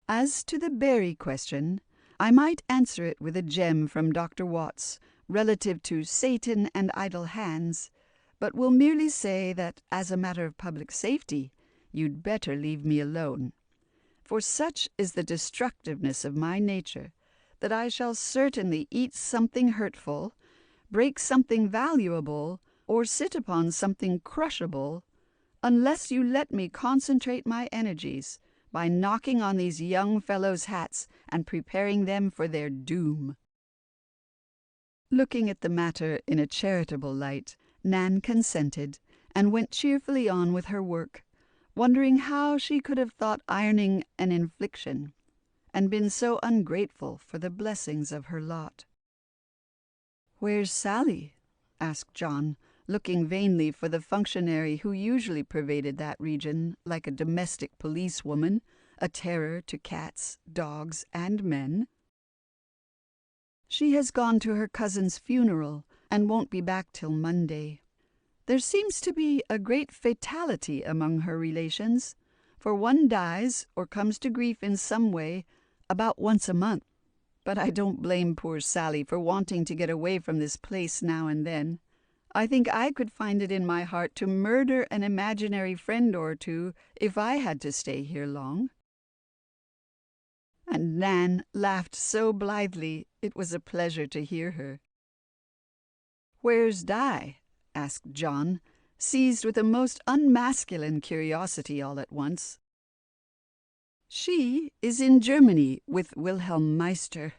"As to the berry question, I might answer it with a gem from Dr. Watts relative to Satan and idle hands, but will merely say that as a matter of public safety, you'd better leave me alone. For such is the destructiveness of my nature, that I shall certainly eat something hurtful, break something valuable, or sit upon something crushable, unless you let me concentrate my energies by knocking on these young fellows' hats and preparing them for their doom." Looking at the matter in a charitable light, Nan consented, and went cheerfully on with her work, wondering how she could have thought ironing an infliction, and been so ungrateful for the blessings of her lot. "Where's Sally?" asked John, looking vainly for the functionary who usually pervaded that region like a domestic policewoman, a terror to cats, dogs, and men. "She has gone to her cousin's funeral, and won't be back till Monday. There seems to be a great fatality among her relations, for one dies or comes to grief in some way about once a month. But I don't blame poor Sally for wanting to get away from this place now and then. I think I could find it in my heart to murder an imaginary friend or two if I had to stay here long." And Nan laughed so blithely it was a pleasure to hear her. "Where's Di?" asked John, seized with a most unmasculine curiosity all at once. "She is in Germany with Wilhelm Meister,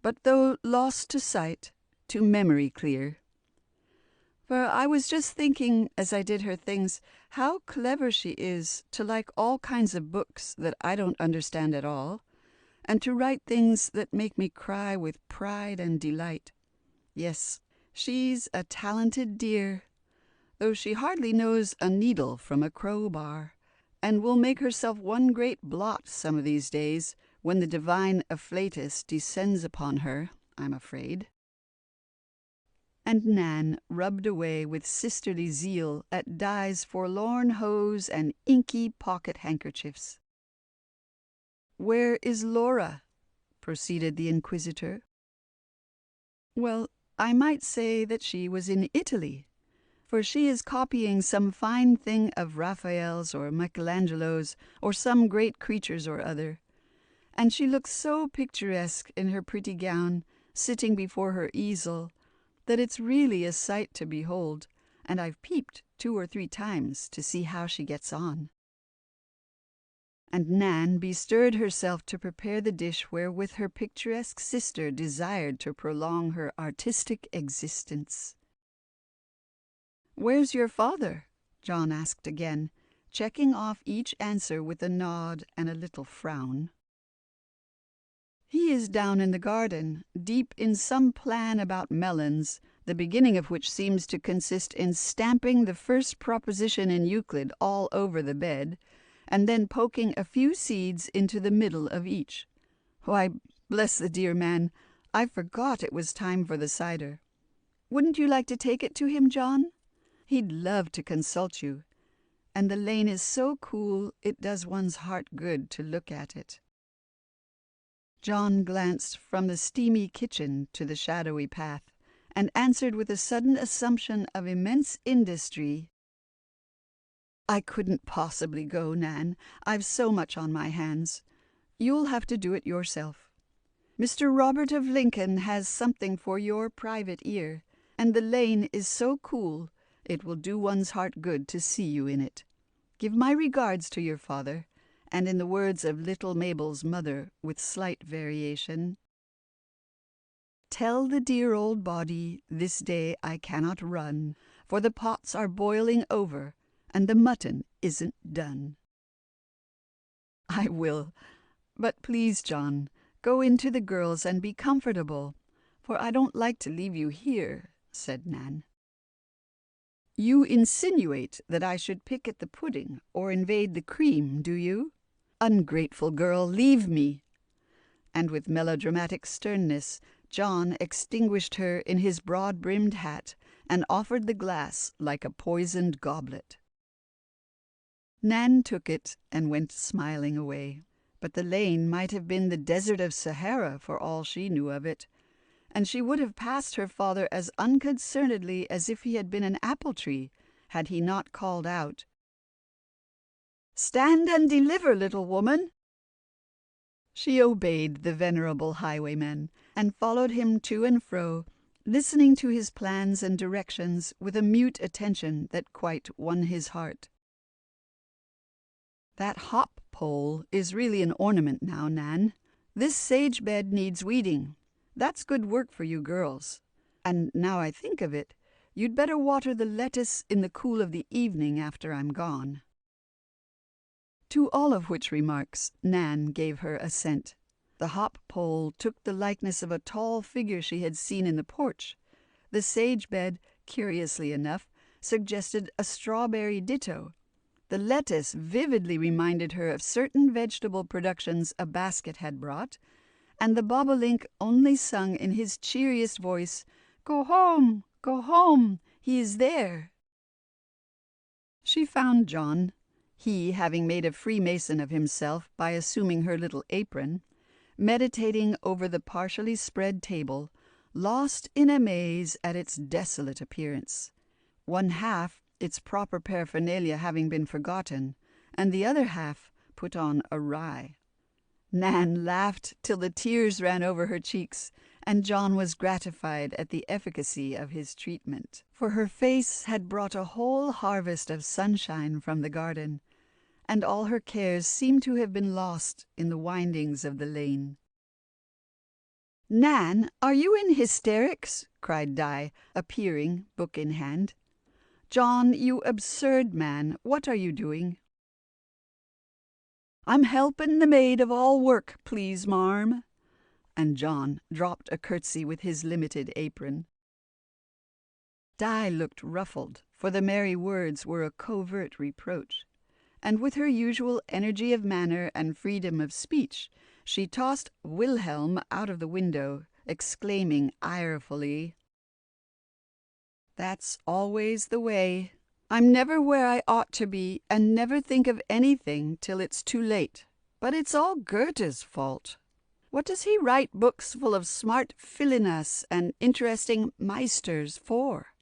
but though lost to sight, to memory clear. For I was just thinking, as I did her things, how clever she is to like all kinds of books that I don't understand at all, and to write things that make me cry with pride and delight. Yes, she's a talented dear, though she hardly knows a needle from a crowbar, and will make herself one great blot some of these days when the divine afflatus descends upon her, I'm afraid." And Nan rubbed away with sisterly zeal at Di's forlorn hose and inky pocket handkerchiefs. "Where is Laura?" proceeded the inquisitor. "Well, I might say that she was in Italy, for she is copying some fine thing of Raphael's or Michelangelo's or some great creature's or other, and she looks so picturesque in her pretty gown, sitting before her easel, that it's really a sight to behold, and I've peeped 2 or 3 times to see how she gets on." And Nan bestirred herself to prepare the dish wherewith her picturesque sister desired to prolong her artistic existence. "Where's your father?" John asked again, checking off each answer with a nod and a little frown. "He is down in the garden, deep in some plan about melons, the beginning of which seems to consist in stamping the first proposition in Euclid all over the bed, and then poking a few seeds into the middle of each. Why, bless the dear man, I forgot it was time for the cider. Wouldn't you like to take it to him, John? He'd love to consult you, and the lane is so cool it does one's heart good to look at it." John glanced from the steamy kitchen to the shadowy path, and answered with a sudden assumption of immense industry, "I couldn't possibly go, Nan. I've so much on my hands. You'll have to do it yourself. Mr. Robert of Lincoln has something for your private ear, and the lane is so cool it will do one's heart good to see you in it. Give my regards to your father, and in the words of little Mabel's mother, with slight variation, tell the dear old body this day I cannot run, for the pots are boiling over, and the mutton isn't done." "I will. But please, John, go in to the girls and be comfortable, for I don't like to leave you here," said Nan. "You insinuate that I should pick at the pudding or invade the cream, do you? Ungrateful girl, leave me." And with melodramatic sternness, John extinguished her in his broad-brimmed hat and offered the glass like a poisoned goblet. Nan took it and went smiling away, but the lane might have been the desert of Sahara for all she knew of it, and she would have passed her father as unconcernedly as if he had been an apple tree, had he not called out, "Stand and deliver, little woman." She obeyed the venerable highwayman, and followed him to and fro, listening to his plans and directions with a mute attention that quite won his heart. "That hop pole is really an ornament now, Nan. This sage bed needs weeding. That's good work for you girls. And now I think of it, you'd better water the lettuce in the cool of the evening after I'm gone." To all of which remarks Nan gave her assent. The hop pole took the likeness of a tall figure she had seen in the porch. The sage bed, curiously enough, suggested a strawberry ditto. The lettuce vividly reminded her of certain vegetable productions a basket had brought, and the bobolink only sung in his cheeriest voice, "Go home, he is there." She found John, he having made a Freemason of himself by assuming her little apron, meditating over the partially spread table, lost in a maze at its desolate appearance, one half, its proper paraphernalia having been forgotten, and the other half put on awry. Nan laughed till the tears ran over her cheeks, and John was gratified at the efficacy of his treatment, for her face had brought a whole harvest of sunshine from the garden, and all her cares seemed to have been lost in the windings of the lane. "Nan, are you in hysterics?" cried Di, appearing, book in hand. "John, you absurd man, what are you doing?" "I'm helpin' the maid of all work, please, marm." And John dropped a curtsy with his limited apron. Di looked ruffled, for the merry words were a covert reproach, and with her usual energy of manner and freedom of speech, she tossed Wilhelm out of the window, exclaiming irefully, "That's always the way. I'm never where I ought to be, and never think of anything till it's too late. But it's all Goethe's fault. What does he write books full of smart Philenas and interesting meisters for?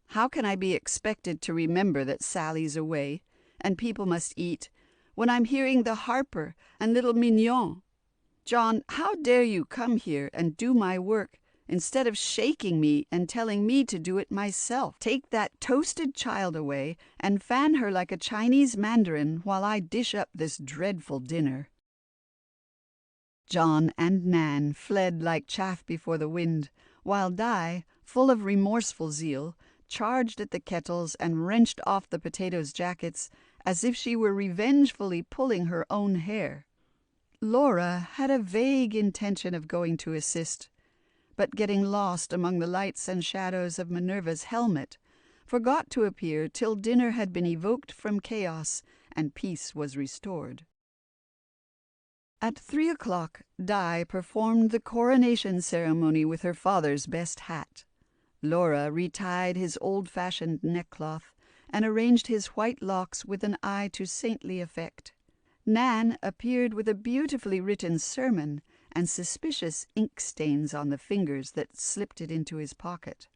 How can I be expected to remember that Sally's away, and people must eat, when I'm hearing the harper and little Mignon? John, how dare you come here and do my work, instead of shaking me and telling me to do it myself? Take that toasted child away and fan her like a Chinese mandarin while I dish up this dreadful dinner." John and Nan fled like chaff before the wind, while Di, full of remorseful zeal, charged at the kettles and wrenched off the potatoes' jackets as if she were revengefully pulling her own hair. Laura had a vague intention of going to assist, but getting lost among the lights and shadows of Minerva's helmet, forgot to appear till dinner had been evoked from chaos and peace was restored. At 3 o'clock, Di performed the coronation ceremony with her father's best hat. Laura retied his old-fashioned neckcloth and arranged his white locks with an eye to saintly effect. Nan appeared with a beautifully written sermon and suspicious ink stains on the fingers that slipped it into his pocket.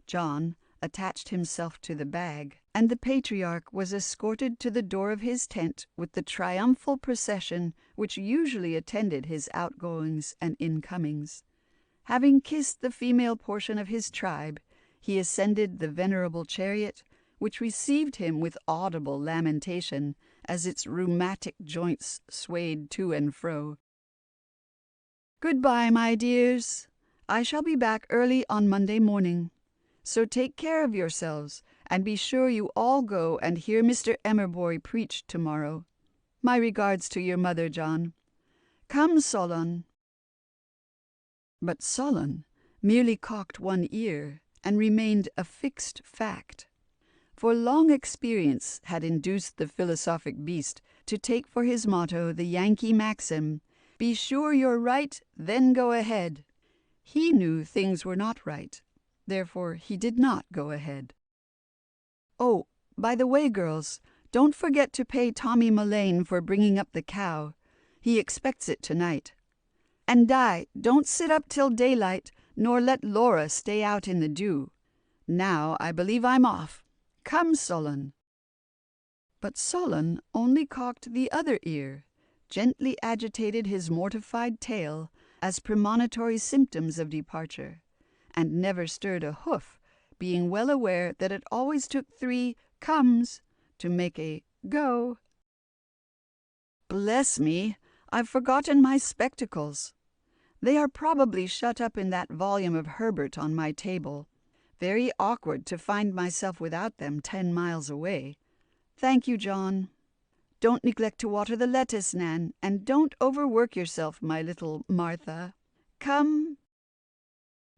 John attached himself to the bag, and the patriarch was escorted to the door of his tent with the triumphal procession which usually attended his outgoings and incomings. Having kissed the female portion of his tribe, he ascended the venerable chariot, which received him with audible lamentation as its rheumatic joints swayed to and fro. "Goodbye, my dears. I shall be back early on Monday morning. So take care of yourselves, and be sure you all go and hear Mr. Emmerboy preach tomorrow. My regards to your mother, John. Come, Solon." But Solon merely cocked one ear and remained a fixed fact. For long experience had induced the philosophic beast to take for his motto the Yankee maxim, "Be sure you're right, then go ahead." He knew things were not right. Therefore, he did not go ahead. "Oh, by the way, girls, don't forget to pay Tommy Mullane for bringing up the cow. He expects it tonight. And Di, don't sit up till daylight, nor let Laura stay out in the dew. Now I believe I'm off. Come, Solon." But Solon only cocked the other ear, gently agitated his mortified tail as premonitory symptoms of departure, and never stirred a hoof, being well aware that it always took 3 comes to make a go. "Bless me, I've forgotten my spectacles. They are probably shut up in that volume of Herbert on my table. Very awkward to find myself without them 10 miles away. Thank you, John. Don't neglect to water the lettuce, Nan, and don't overwork yourself, my little Martha. Come."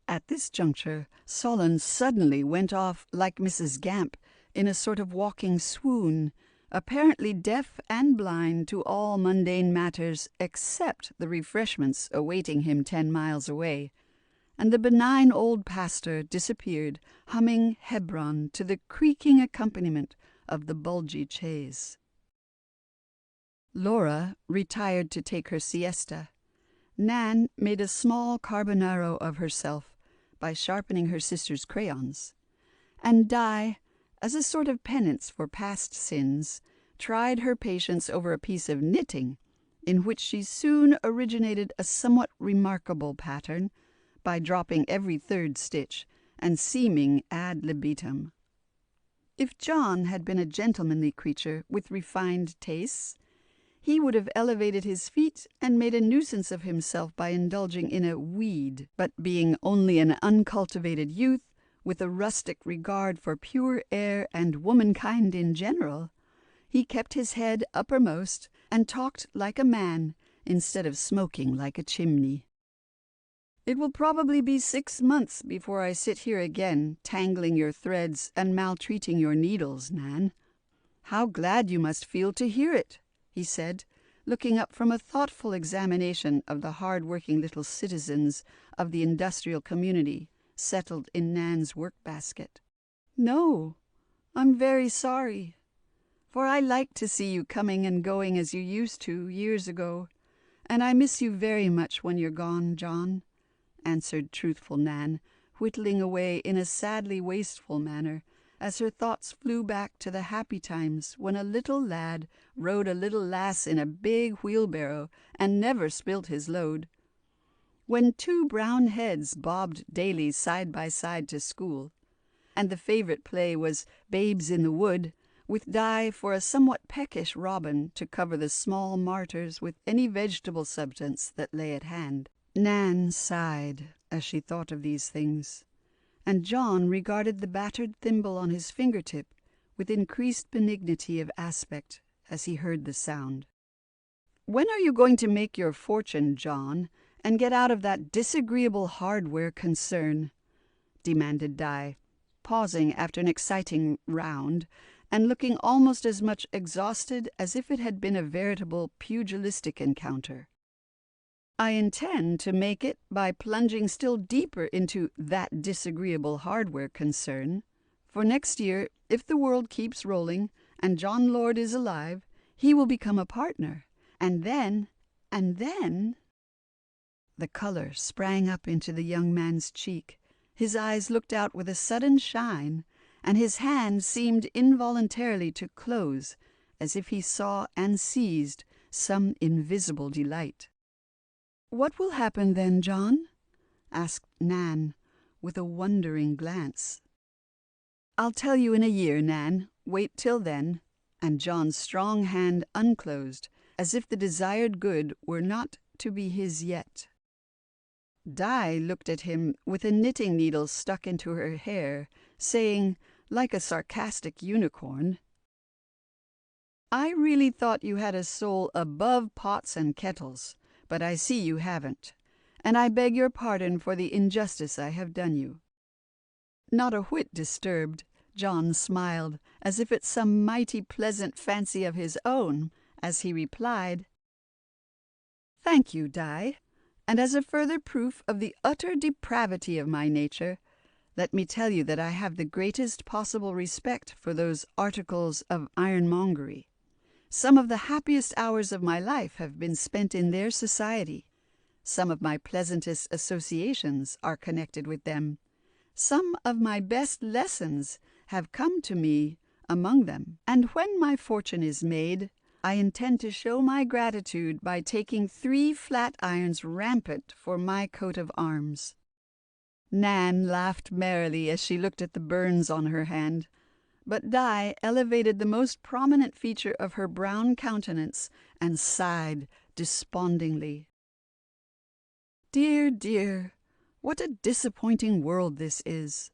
At this juncture, Solon suddenly went off like Mrs. Gamp in a sort of walking swoon, apparently deaf and blind to all mundane matters except the refreshments awaiting him 10 miles away, and the benign old pastor disappeared, humming Hebron to the creaking accompaniment of the bulgy chaise. Laura retired to take her siesta, Nan made a small carbonaro of herself by sharpening her sister's crayons, and Di, as a sort of penance for past sins, tried her patience over a piece of knitting, in which she soon originated a somewhat remarkable pattern by dropping every third stitch and seaming ad libitum. If John had been a gentlemanly creature with refined tastes, he would have elevated his feet and made a nuisance of himself by indulging in a weed. But being only an uncultivated youth, with a rustic regard for pure air and womankind in general, he kept his head uppermost and talked like a man instead of smoking like a chimney. "It will probably be 6 months before I sit here again, tangling your threads and maltreating your needles, Nan. How glad you must feel to hear it," he said, looking up from a thoughtful examination of the hard-working little citizens of the industrial community settled in Nan's work-basket. "No, I'm very sorry, for I like to see you coming and going as you used to years ago, and I miss you very much when you're gone, John," answered truthful Nan, whittling away in a sadly wasteful manner, as her thoughts flew back to the happy times when a little lad rode a little lass in a big wheelbarrow and never spilt his load, when 2 brown heads bobbed daily side by side to school, and the favorite play was Babes in the Wood, with Di for a somewhat peckish robin to cover the small martyrs with any vegetable substance that lay at hand. Nan sighed as she thought of these things, and John regarded the battered thimble on his fingertip with increased benignity of aspect as he heard the sound. "When are you going to make your fortune, John, and get out of that disagreeable hardware concern?" demanded Di, pausing after an exciting round, and looking almost as much exhausted as if it had been a veritable pugilistic encounter. "I intend to make it by plunging still deeper into that disagreeable hardware concern. For next year, if the world keeps rolling and John Lord is alive, he will become a partner. And then... The color sprang up into the young man's cheek. His eyes looked out with a sudden shine, and his hand seemed involuntarily to close, as if he saw and seized some invisible delight. "What will happen then, John?" asked Nan, with a wondering glance. "I'll tell you in a year, Nan. Wait till then." And John's strong hand unclosed, as if the desired good were not to be his yet. Di looked at him with a knitting needle stuck into her hair, saying, like a sarcastic unicorn, "I really thought you had a soul above pots and kettles, but I see you haven't, and I beg your pardon for the injustice I have done you." Not a whit disturbed, John smiled, as if at some mighty pleasant fancy of his own, as he replied, "Thank you, Di. And as a further proof of the utter depravity of my nature, let me tell you that I have the greatest possible respect for those articles of ironmongery. Some of the happiest hours of my life have been spent in their society. Some of my pleasantest associations are connected with them. Some of my best lessons have come to me among them. And when my fortune is made, I intend to show my gratitude by taking 3 flat irons rampant for my coat of arms." Nan laughed merrily as she looked at the burns on her hand, but Di elevated the most prominent feature of her brown countenance and sighed despondingly. "Dear, dear, what a disappointing world this is!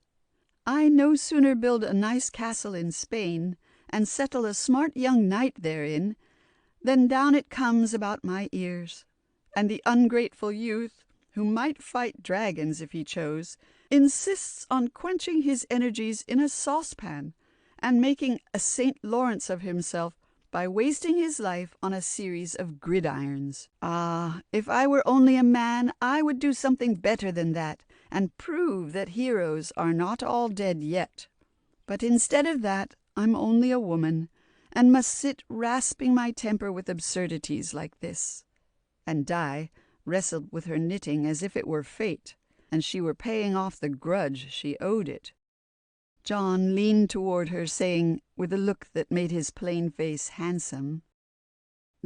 I no sooner build a nice castle in Spain and settle a smart young knight therein, then down it comes about my ears, and the ungrateful youth, who might fight dragons if he chose, insists on quenching his energies in a saucepan, and making a St. Lawrence of himself by wasting his life on a series of gridirons. Ah, if I were only a man, I would do something better than that, and prove that heroes are not all dead yet. But instead of that, I'm only a woman, and must sit rasping my temper with absurdities like this." And Di, wrestled with her knitting as if it were fate, and she were paying off the grudge she owed it. John leaned toward her, saying, with a look that made his plain face handsome,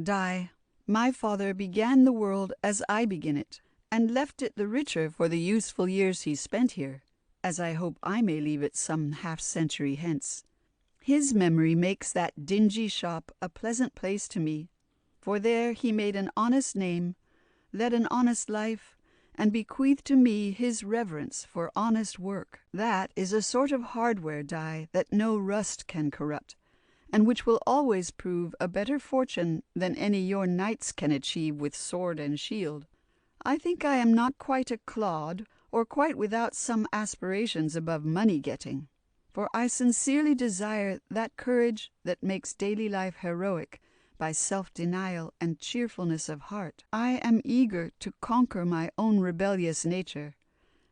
"Di, my father began the world as I begin it, and left it the richer for the useful years he spent here, as I hope I may leave it some half-century hence. His memory makes that dingy shop a pleasant place to me, for there he made an honest name, led an honest life, and bequeathed to me his reverence for honest work. That is a sort of hardware, Di, that no rust can corrupt, and which will always prove a better fortune than any your knights can achieve with sword and shield. I think I am not quite a clod, or quite without some aspirations above money-getting, for I sincerely desire that courage that makes daily life heroic by self-denial and cheerfulness of heart. I am eager to conquer my own rebellious nature,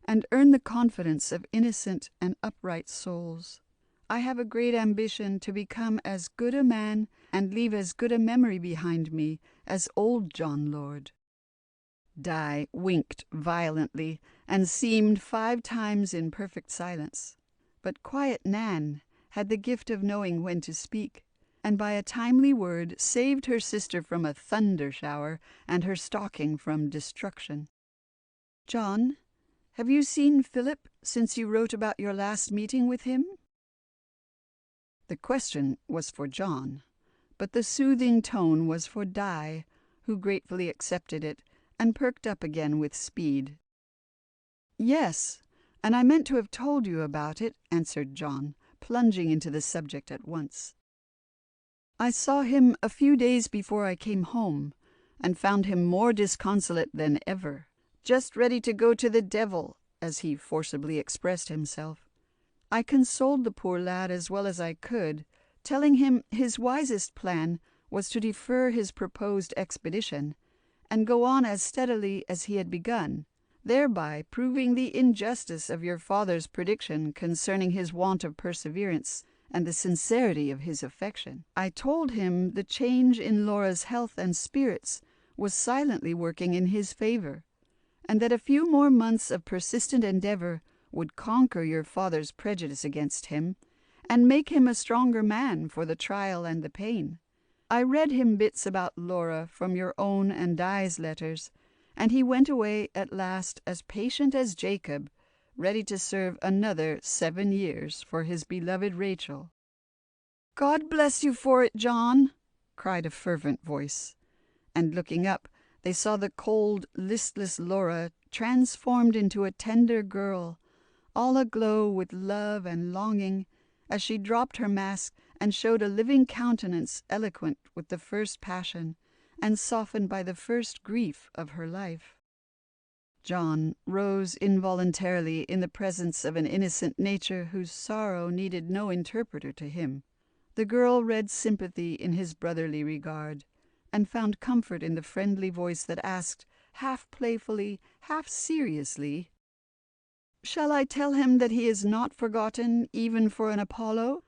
and earn the confidence of innocent and upright souls. I have a great ambition to become as good a man and leave as good a memory behind me as old John Lord." Di winked violently and seemed 5 times in perfect silence. But quiet Nan had the gift of knowing when to speak, and by a timely word saved her sister from a thunder shower and her stocking from destruction. "John, have you seen Philip since you wrote about your last meeting with him?" The question was for John, but the soothing tone was for Di, who gratefully accepted it and perked up again with speed. "Yes, and I meant to have told you about it," answered John, plunging into the subject at once. "I saw him a few days before I came home, and found him more disconsolate than ever, just ready to go to the devil, as he forcibly expressed himself. I consoled the poor lad as well as I could, telling him his wisest plan was to defer his proposed expedition, and go on as steadily as he had begun, thereby proving the injustice of your father's prediction concerning his want of perseverance and the sincerity of his affection. I told him the change in Laura's health and spirits was silently working in his favor, and that a few more months of persistent endeavor would conquer your father's prejudice against him, and make him a stronger man for the trial and the pain. I read him bits about Laura from your own and Di's letters, and he went away at last as patient as Jacob, ready to serve another 7 years for his beloved Rachel." "God bless you for it, John!" cried a fervent voice, and looking up, they saw the cold, listless Laura transformed into a tender girl, all aglow with love and longing, as she dropped her mask and showed a living countenance eloquent with the first passion, and softened by the first grief of her life. John rose involuntarily in the presence of an innocent nature whose sorrow needed no interpreter to him. The girl read sympathy in his brotherly regard, and found comfort in the friendly voice that asked, half playfully, half seriously, "Shall I tell him that he is not forgotten even for an Apollo?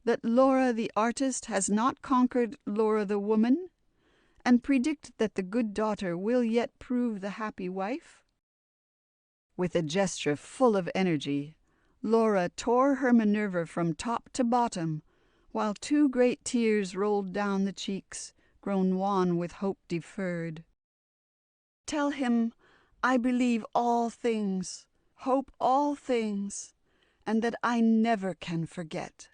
That Laura the artist has not conquered Laura the woman? And predict that the good daughter will yet prove the happy wife?" With a gesture full of energy, Laura tore her Minerva from top to bottom, while 2 great tears rolled down the cheeks, grown wan with hope deferred. "Tell him I believe all things, hope all things, and that I never can forget."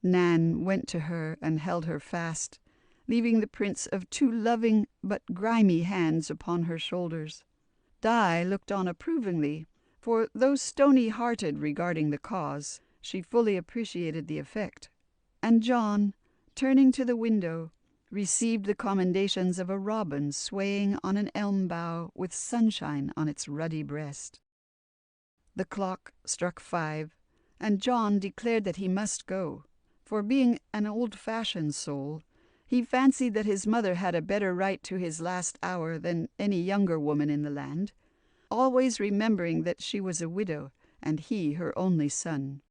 Nan went to her and held her fast, leaving the prints of 2 loving but grimy hands upon her shoulders. Di looked on approvingly, for though stony-hearted regarding the cause, she fully appreciated the effect. And John, turning to the window, received the commendations of a robin swaying on an elm bough with sunshine on its ruddy breast. The clock struck 5, and John declared that he must go, for being an old-fashioned soul, he fancied that his mother had a better right to his last hour than any younger woman in the land, always remembering that she was a widow and he her only son.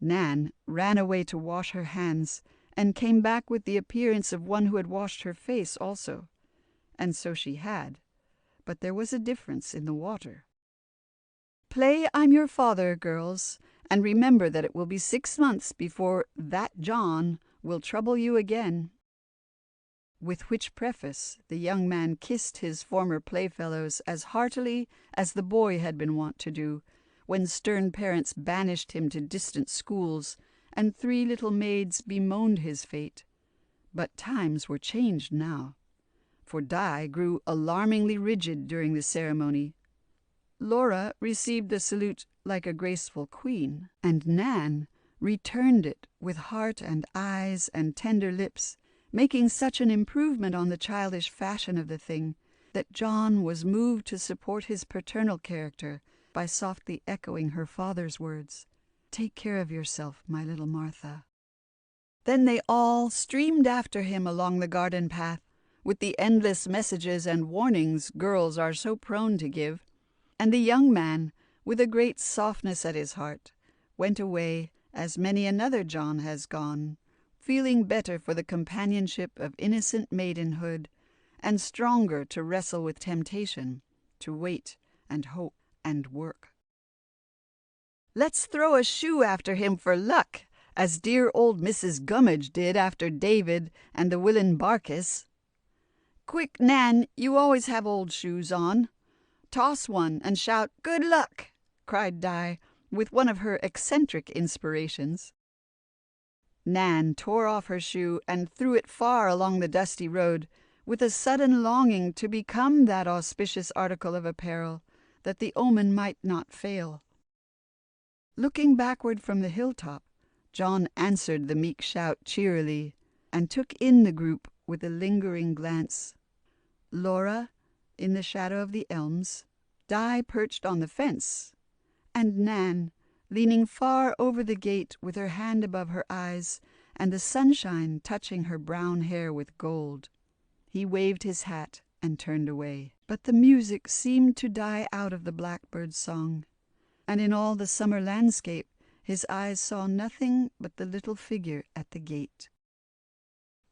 Nan ran away to wash her hands, and came back with the appearance of one who had washed her face also, and so she had, but there was a difference in the water. "Play I'm your father, girls, and remember that it will be 6 months before that John will trouble you again." With which preface the young man kissed his former playfellows as heartily as the boy had been wont to do, when stern parents banished him to distant schools, and 3 little maids bemoaned his fate. But times were changed now, for Di grew alarmingly rigid during the ceremony. Laura received the salute like a graceful queen, and Nan returned it with heart and eyes and tender lips, making such an improvement on the childish fashion of the thing that John was moved to support his paternal character by softly echoing her father's words, "Take care of yourself, my little Martha." Then they all streamed after him along the garden path, with the endless messages and warnings girls are so prone to give, and the young man, with a great softness at his heart, went away as many another John has gone, feeling better for the companionship of innocent maidenhood, and stronger to wrestle with temptation, to wait and hope and work. "Let's throw a shoe after him for luck, as dear old Mrs. Gummidge did after David and the Willen Barkis. Quick, Nan, you always have old shoes on. Toss one and shout 'Good luck!'" cried Di, with one of her eccentric inspirations. Nan tore off her shoe and threw it far along the dusty road, with a sudden longing to become that auspicious article of apparel, that the omen might not fail. Looking backward from the hilltop, John answered the meek shout cheerily, and took in the group with a lingering glance. Laura in the shadow of the elms, Di perched on the fence, and Nan leaning far over the gate with her hand above her eyes and the sunshine touching her brown hair with gold. He waved his hat and turned away. But the music seemed to die out of the blackbird's song, and in all the summer landscape his eyes saw nothing but the little figure at the gate.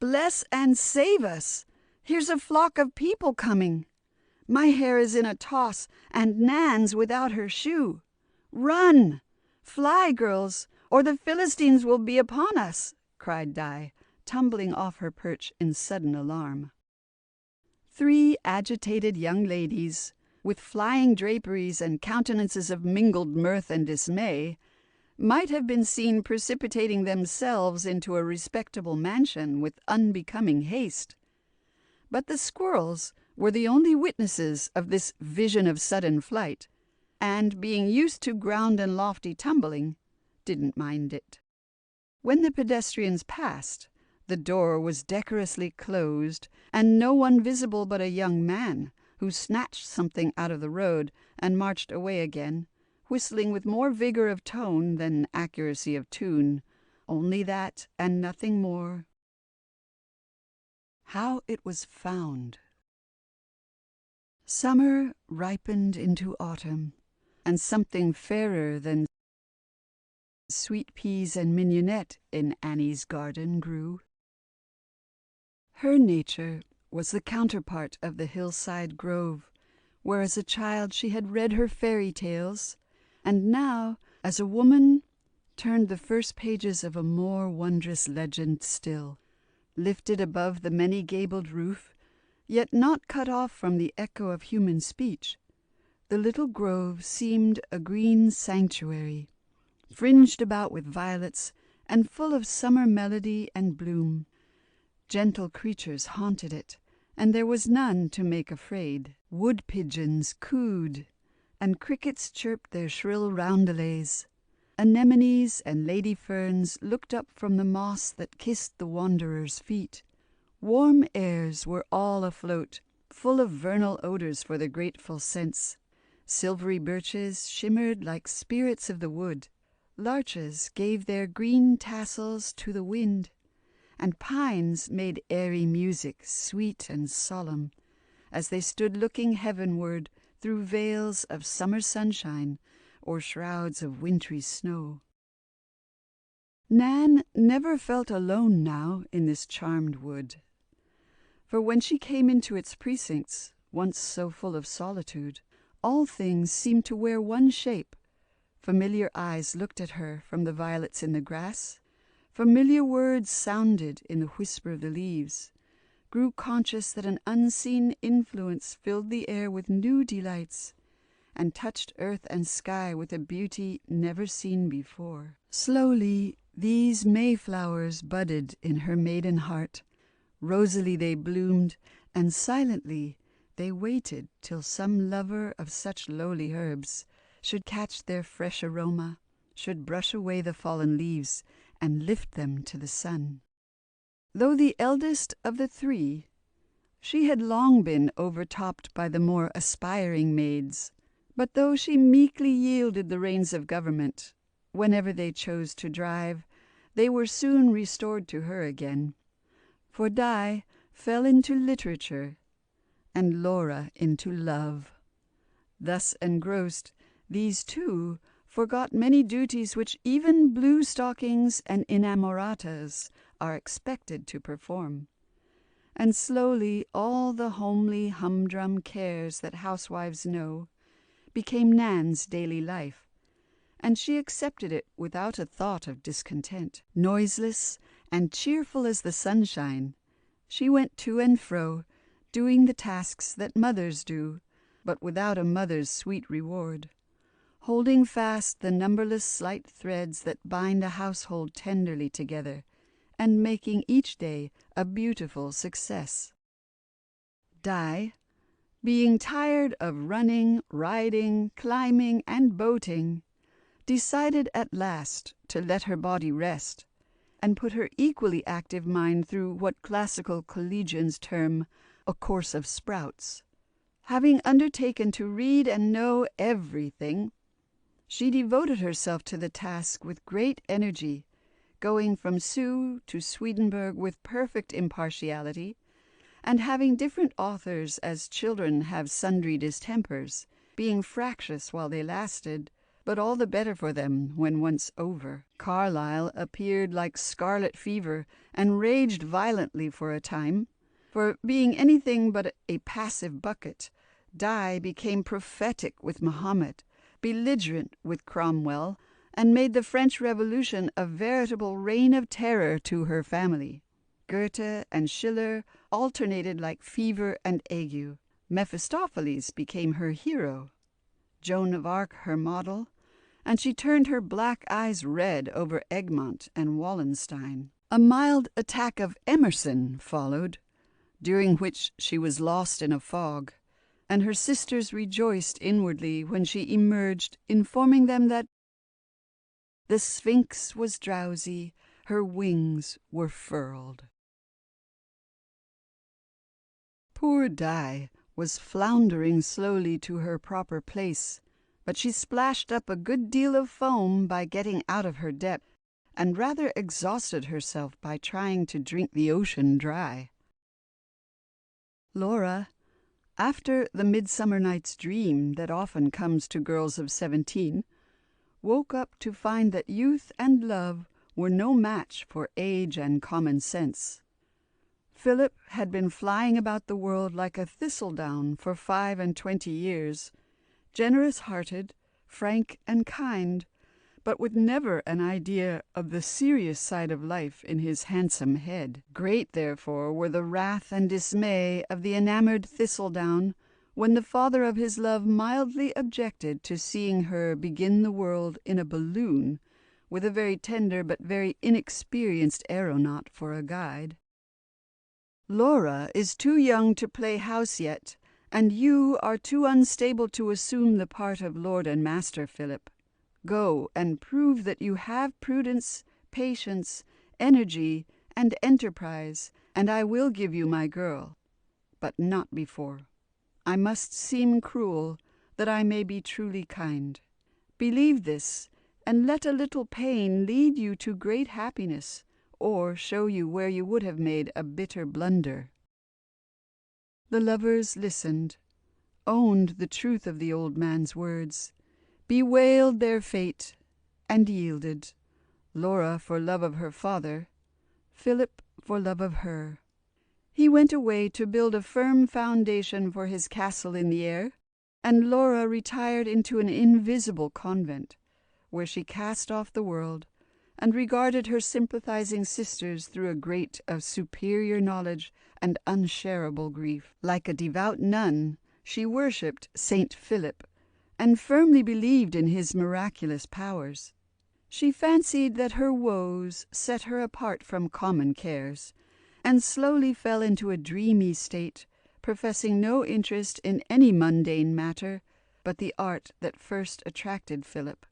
"Bless and save us! Here's a flock of people coming. My hair is in a toss, and Nan's without her shoe. Run! Fly, girls, or the Philistines will be upon us!" cried Di, tumbling off her perch in sudden alarm. 3 agitated young ladies, with flying draperies and countenances of mingled mirth and dismay, might have been seen precipitating themselves into a respectable mansion with unbecoming haste. But the squirrels were the only witnesses of this vision of sudden flight, and, being used to ground and lofty tumbling, didn't mind it. When the pedestrians passed, the door was decorously closed, and no one visible but a young man, who snatched something out of the road and marched away again, whistling with more vigor of tone than accuracy of tune, only that and nothing more. How it was found. Summer ripened into autumn, and something fairer than sweet peas and mignonette in Annie's garden grew. Her nature was the counterpart of the hillside grove, where as a child she had read her fairy tales, and now, as a woman, turned the first pages of a more wondrous legend still, lifted above the many-gabled roof, yet not cut off from the echo of human speech. The little grove seemed a green sanctuary, fringed about with violets and full of summer melody and bloom. Gentle creatures haunted it, and there was none to make afraid. Wood-pigeons cooed, and crickets chirped their shrill roundelays. Anemones and lady-ferns looked up from the moss that kissed the wanderer's feet. Warm airs were all afloat, full of vernal odors for the grateful sense. Silvery birches shimmered like spirits of the wood. Larches gave their green tassels to the wind, and pines made airy music, sweet and solemn, as they stood looking heavenward through veils of summer sunshine or shrouds of wintry snow. Nan never felt alone now in this charmed wood. For when she came into its precincts, once so full of solitude, all things seemed to wear one shape. Familiar eyes looked at her from the violets in the grass. Familiar words sounded in the whisper of the leaves. Grew conscious that an unseen influence filled the air with new delights, and touched earth and sky with a beauty never seen before. Slowly these mayflowers budded in her maiden heart. Rosily they bloomed, and silently they waited till some lover of such lowly herbs should catch their fresh aroma, should brush away the fallen leaves, and lift them to the sun. Though the eldest of the three, she had long been overtopped by the more aspiring maids. But though she meekly yielded the reins of government, whenever they chose to drive, they were soon restored to her again. For Di fell into literature, and Laura into love. Thus engrossed, these two forgot many duties which even blue stockings and inamoratas are expected to perform. And slowly all the homely humdrum cares that housewives know became Nan's daily life, and she accepted it without a thought of discontent. Noiseless and cheerful as the sunshine, she went to and fro, doing the tasks that mothers do, but without a mother's sweet reward, holding fast the numberless slight threads that bind a household tenderly together, and making each day a beautiful success. Di, being tired of running, riding, climbing, and boating, decided at last to let her body rest, and put her equally active mind through what classical collegians term a course of sprouts. Having undertaken to read and know everything, she devoted herself to the task with great energy, going from Sue to Swedenborg with perfect impartiality, and having different authors as children have sundry distempers, being fractious while they lasted, but all the better for them when once over. Carlyle appeared like scarlet fever, and raged violently for a time. For being anything but a passive bucket, Di became prophetic with Muhammad, belligerent with Cromwell, and made the French Revolution a veritable reign of terror to her family. Goethe and Schiller alternated like fever and ague. Mephistopheles became her hero, Joan of Arc her model, and she turned her black eyes red over Egmont and Wallenstein. A mild attack of Emerson followed, during which she was lost in a fog, and her sisters rejoiced inwardly when she emerged, informing them that the Sphinx was drowsy, her wings were furled. Poor Di was floundering slowly to her proper place, but she splashed up a good deal of foam by getting out of her depth, and rather exhausted herself by trying to drink the ocean dry. Laura, after the Midsummer Night's Dream that often comes to girls of 17, woke up to find that youth and love were no match for age and common sense. Philip had been flying about the world like a thistledown for 25 years, generous-hearted, frank and kind, but with never an idea of the serious side of life in his handsome head. Great, therefore, were the wrath and dismay of the enamoured thistledown when the father of his love mildly objected to seeing her begin the world in a balloon with a very tender but very inexperienced aeronaut for a guide. Laura is too young to play house yet, and you are too unstable to assume the part of lord and master, Philip. Go and prove that you have prudence, patience, energy, and enterprise, and I will give you my girl, but not before. I must seem cruel, that I may be truly kind. Believe this, and let a little pain lead you to great happiness, or show you where you would have made a bitter blunder. The lovers listened, owned the truth of the old man's words, bewailed their fate, and yielded, Laura for love of her father, Philip for love of her. He went away to build a firm foundation for his castle in the air, and Laura retired into an invisible convent, where she cast off the world and regarded her sympathizing sisters through a grate of superior knowledge and unshareable grief. Like a devout nun, she worshipped Saint Philip, and firmly believed in his miraculous powers. She fancied that her woes set her apart from common cares, and slowly fell into a dreamy state, professing no interest in any mundane matter but the art that first attracted Philip.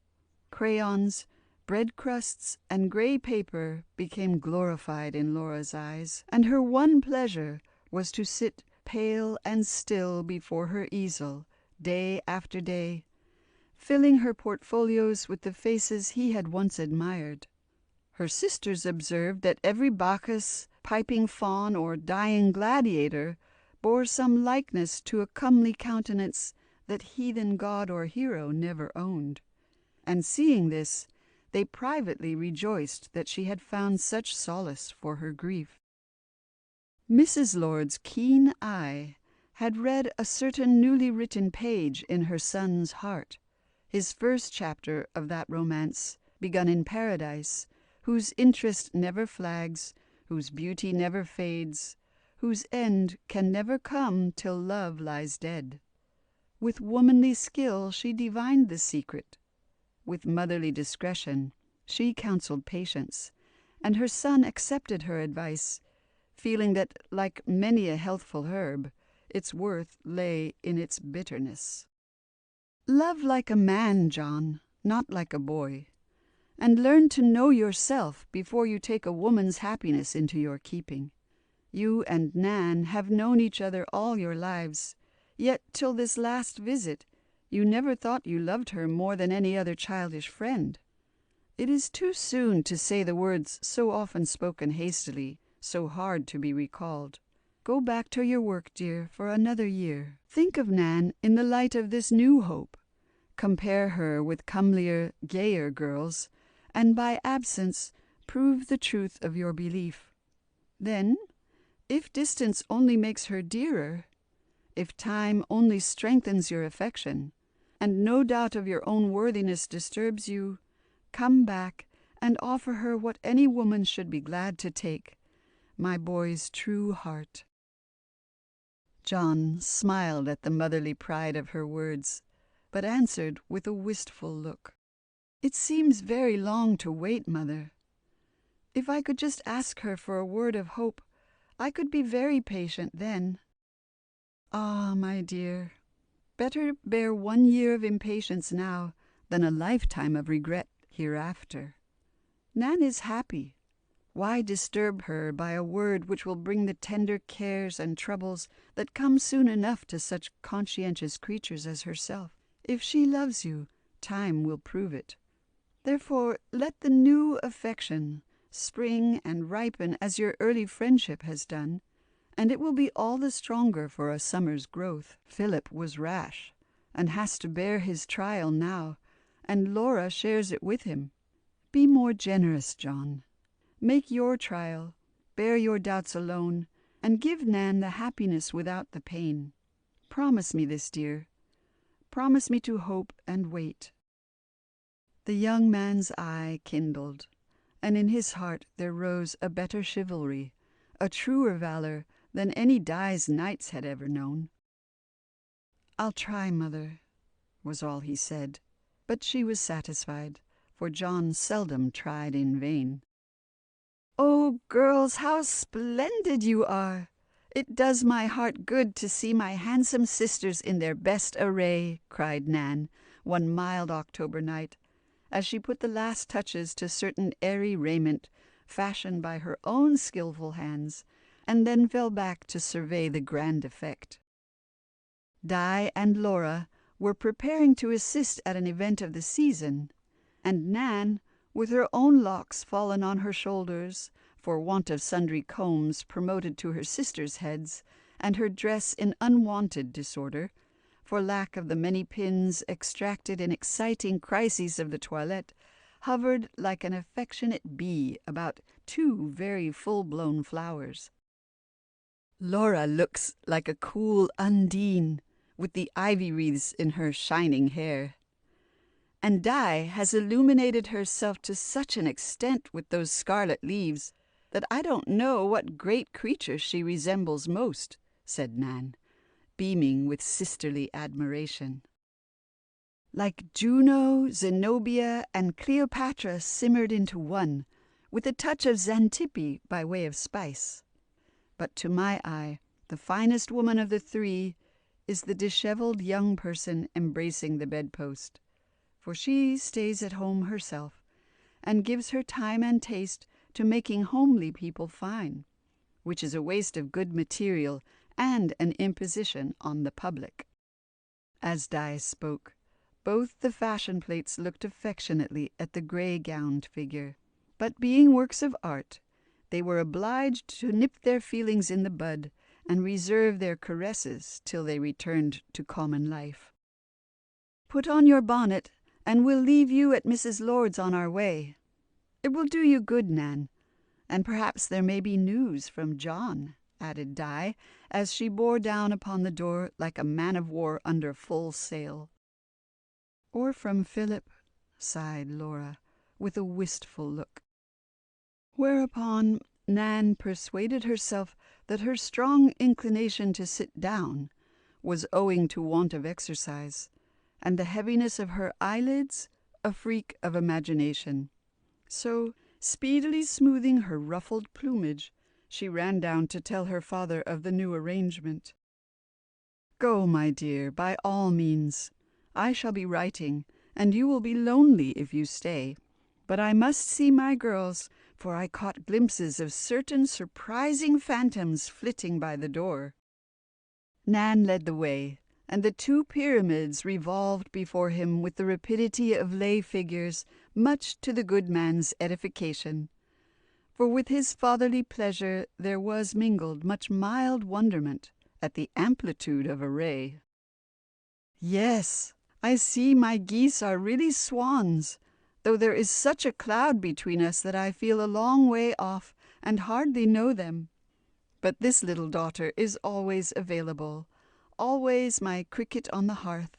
Crayons, bread crusts, and grey paper became glorified in Laura's eyes, and her one pleasure was to sit pale and still before her easel, day after day, filling her portfolios with the faces he had once admired. Her sisters observed that every Bacchus, piping faun, or dying gladiator bore some likeness to a comely countenance that heathen god or hero never owned, and seeing this, they privately rejoiced that she had found such solace for her grief. Mrs. Lord's keen eye had read a certain newly written page in her son's heart, his first chapter of that romance, begun in paradise, whose interest never flags, whose beauty never fades, whose end can never come till love lies dead. With womanly skill she divined the secret. With motherly discretion she counseled patience, and her son accepted her advice, feeling that, like many a healthful herb, its worth lay in its bitterness. Love like a man, John, not like a boy, and learn to know yourself before you take a woman's happiness into your keeping. You and Nan have known each other all your lives, yet till this last visit you never thought you loved her more than any other childish friend. It is too soon to say the words so often spoken hastily, so hard to be recalled. Go back to your work, dear, for another year. Think of Nan in the light of this new hope. Compare her with comelier, gayer girls, and by absence prove the truth of your belief. Then, if distance only makes her dearer, if time only strengthens your affection, and no doubt of your own worthiness disturbs you, come back and offer her what any woman should be glad to take, my boy's true heart. John smiled at the motherly pride of her words, but answered with a wistful look. It seems very long to wait, Mother. If I could just ask her for a word of hope, I could be very patient then. Ah, my dear, better bear 1 year of impatience now than a lifetime of regret hereafter. Nan is happy. Why disturb her by a word which will bring the tender cares and troubles that come soon enough to such conscientious creatures as herself? If she loves you, time will prove it. Therefore, let the new affection spring and ripen as your early friendship has done, and it will be all the stronger for a summer's growth. Philip was rash, and has to bear his trial now, and Laura shares it with him. Be more generous, John. Make your trial, bear your doubts alone, and give Nan the happiness without the pain. Promise me this, dear. Promise me to hope and wait. The young man's eye kindled, and in his heart there rose a better chivalry, a truer valor than any Di's knights had ever known. "I'll try, Mother," was all he said, but she was satisfied, for John seldom tried in vain. "Oh, girls, how splendid you are! It does my heart good to see my handsome sisters in their best array," cried Nan, one mild October night, as she put the last touches to certain airy raiment fashioned by her own skilful hands, and then fell back to survey the grand effect. Di and Laura were preparing to assist at an event of the season, and Nan, with her own locks fallen on her shoulders, for want of sundry combs promoted to her sisters' heads, and her dress in unwonted disorder, for lack of the many pins extracted in exciting crises of the toilette, hovered like an affectionate bee about 2 very full-blown flowers. Laura looks like a cool Undine, with the ivy wreaths in her shining hair. And Di has illuminated herself to such an extent with those scarlet leaves that I don't know what great creature she resembles most, said Nan, beaming with sisterly admiration. Like Juno, Zenobia, and Cleopatra simmered into one, with a touch of Xantippe by way of spice. But to my eye, the finest woman of the three is the disheveled young person embracing the bedpost, for she stays at home herself, and gives her time and taste to making homely people fine, which is a waste of good material and an imposition on the public. As Di spoke, both the fashion plates looked affectionately at the grey-gowned figure, but being works of art, they were obliged to nip their feelings in the bud and reserve their caresses till they returned to common life. Put on your bonnet, and we'll leave you at Mrs. Lord's on our way. It will do you good, Nan, and perhaps there may be news from John, added Di, as she bore down upon the door like a man-of-war under full sail. Or from Philip, sighed Laura, with a wistful look. Whereupon Nan persuaded herself that her strong inclination to sit down was owing to want of exercise, and the heaviness of her eyelids a freak of imagination. So, speedily smoothing her ruffled plumage, she ran down to tell her father of the new arrangement. "Go, my dear, by all means. I shall be writing, and you will be lonely if you stay. But I must see my girls, for I caught glimpses of certain surprising phantoms flitting by the door." Nan led the way, and the two pyramids revolved before him with the rapidity of lay figures, much to the good man's edification. For with his fatherly pleasure there was mingled much mild wonderment at the amplitude of array. "Yes, I see my geese are really swans, though there is such a cloud between us that I feel a long way off and hardly know them. But this little daughter is always available, always my cricket on the hearth."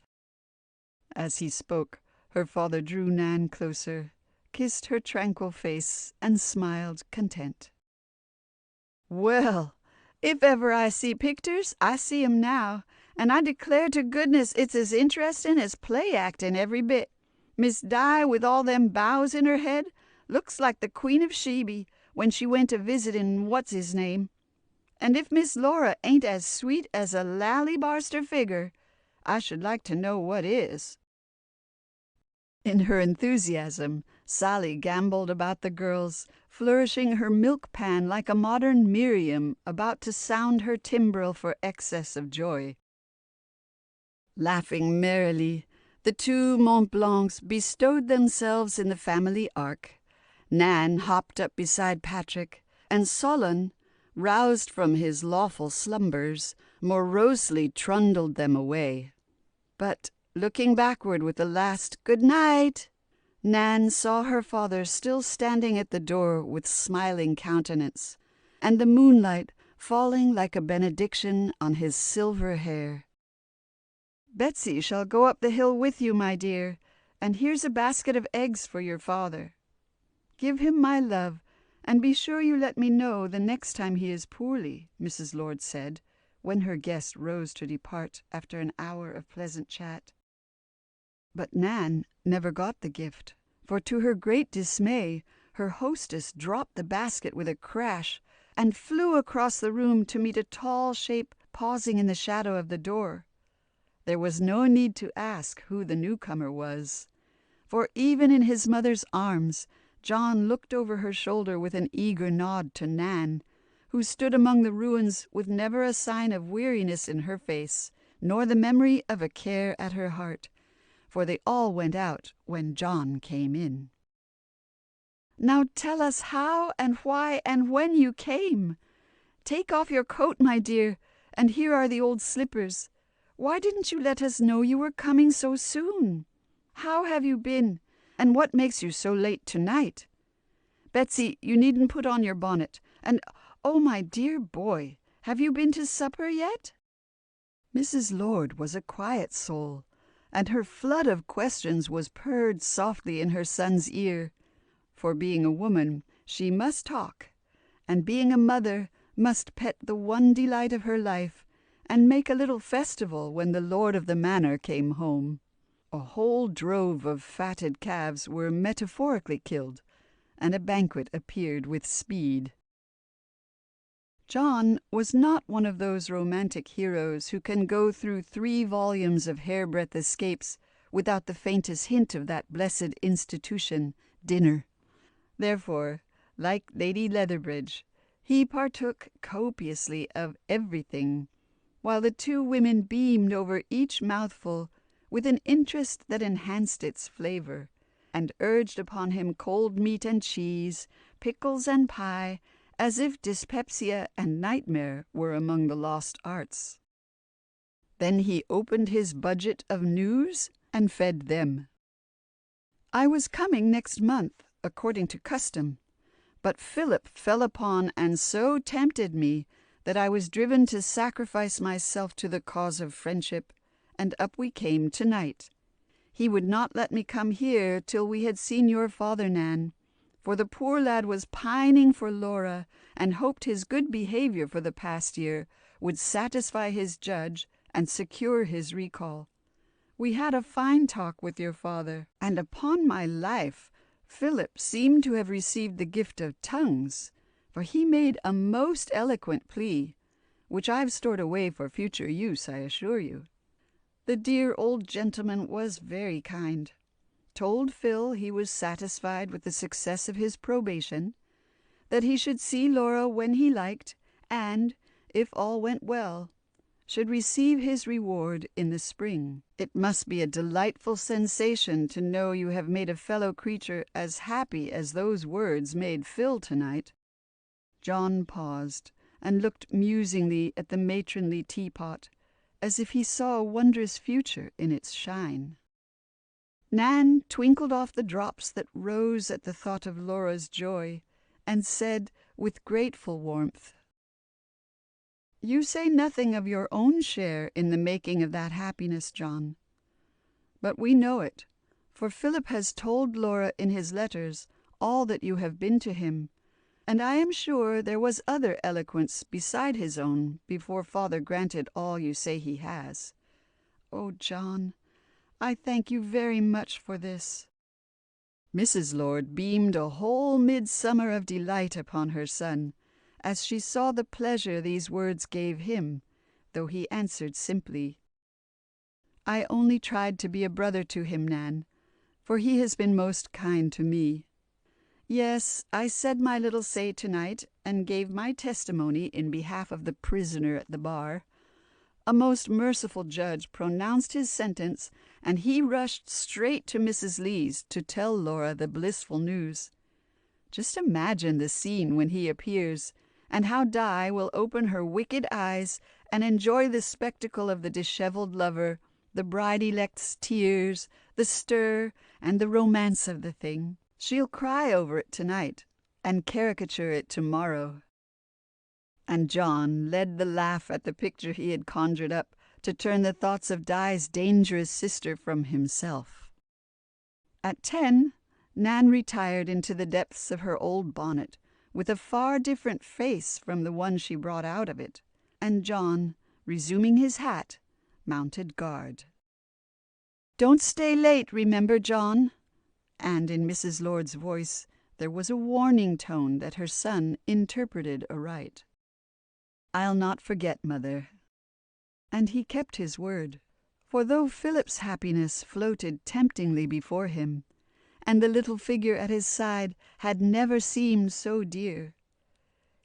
As he spoke, her father drew Nan closer, kissed her tranquil face, and smiled content. "Well, if ever I see pictures, I see 'em now, and I declare to goodness it's as interesting as play-acting every bit. Miss Di, with all them bows in her head, looks like the Queen of Sheby when she went a visiting what's-his-name. And if Miss Laura ain't as sweet as a lally-barster figure, I should like to know what is." In her enthusiasm, Sally gamboled about the girls, flourishing her milk-pan like a modern Miriam about to sound her timbrel for excess of joy. Laughing merrily, the two Mont Blancs bestowed themselves in the family ark. Nan hopped up beside Patrick, and Solon, roused from his lawful slumbers, morosely trundled them away. But, looking backward with a last "Good night," Nan saw her father still standing at the door with smiling countenance, and the moonlight falling like a benediction on his silver hair. "Betsy shall go up the hill with you, my dear, and here's a basket of eggs for your father. Give him my love, and be sure you let me know the next time he is poorly," Mrs. Lord said, when her guest rose to depart after an hour of pleasant chat. But Nan never got the gift, for to her great dismay, her hostess dropped the basket with a crash and flew across the room to meet a tall shape pausing in the shadow of the door. There was no need to ask who the newcomer was, for even in his mother's arms, John looked over her shoulder with an eager nod to Nan, who stood among the ruins with never a sign of weariness in her face, nor the memory of a care at her heart, for they all went out when John came in. "Now tell us how and why and when you came. Take off your coat, my dear, and here are the old slippers. Why didn't you let us know you were coming so soon? How have you been, and what makes you so late tonight? Betsy, you needn't put on your bonnet, and, oh, my dear boy, Have you been to supper yet?" Mrs. Lord was a quiet soul, and her flood of questions was purred softly in her son's ear. For being a woman, she must talk, and being a mother, must pet the one delight of her life, and make a little festival when the lord of the manor came home. A whole drove of fatted calves were metaphorically killed, and a banquet appeared with speed. John was not one of those romantic heroes who can go through 3 volumes of hairbreadth escapes without the faintest hint of that blessed institution, dinner. Therefore, like Lady Leatherbridge, he partook copiously of everything, while the 2 women beamed over each mouthful with an interest that enhanced its flavor, and urged upon him cold meat and cheese, pickles and pie, as if dyspepsia and nightmare were among the lost arts. Then he opened his budget of news and fed them. I was coming next month, according to custom, but Philip fell upon and so tempted me that I was driven to sacrifice myself to the cause of friendship, and up we came tonight. He would not let me come here till we had seen your father, Nan, for the poor lad was pining for Laura, and hoped his good behavior for the past year would satisfy his judge and secure his recall. We had a fine talk with your father, and upon my life, Philip seemed to have received the gift of tongues, for he made a most eloquent plea, which I've stored away for future use, I assure you. The dear old gentleman was very kind. Told Phil he was satisfied with the success of his probation, that he should see Laura when he liked, and, if all went well, should receive his reward in the spring. It must be a delightful sensation to know you have made a fellow creature as happy as those words made Phil tonight. John paused and looked musingly at the matronly teapot, as if he saw a wondrous future in its shine. Nan twinkled off the drops that rose at the thought of Laura's joy, and said with grateful warmth, "You say nothing of your own share in the making of that happiness, John. But we know it, for Philip has told Laura in his letters all that you have been to him, and I am sure there was other eloquence beside his own before father granted all you say he has. Oh, John, I thank you very much for this." Mrs. Lord beamed a whole midsummer of delight upon her son, as she saw the pleasure these words gave him, though he answered simply, "I only tried to be a brother to him, Nan, for he has been most kind to me. Yes, I said my little say tonight, and gave my testimony in behalf of the prisoner at the bar. A most merciful judge pronounced his sentence, and he rushed straight to Mrs. Lee's to tell Laura the blissful news. Just imagine the scene when he appears, and how Di will open her wicked eyes and enjoy the spectacle of the dishevelled lover, the bride-elect's tears, the stir, and the romance of the thing. She'll cry over it tonight, and caricature it tomorrow." And John led the laugh at the picture he had conjured up to turn the thoughts of Di's dangerous sister from himself. At 10, Nan retired into the depths of her old bonnet, with a far different face from the one she brought out of it, and John, resuming his hat, mounted guard. "Don't stay late, remember, John." And in Mrs. Lord's voice there was a warning tone that her son interpreted aright. "I'll not forget, mother." And he kept his word, for though Philip's happiness floated temptingly before him, and the little figure at his side had never seemed so dear,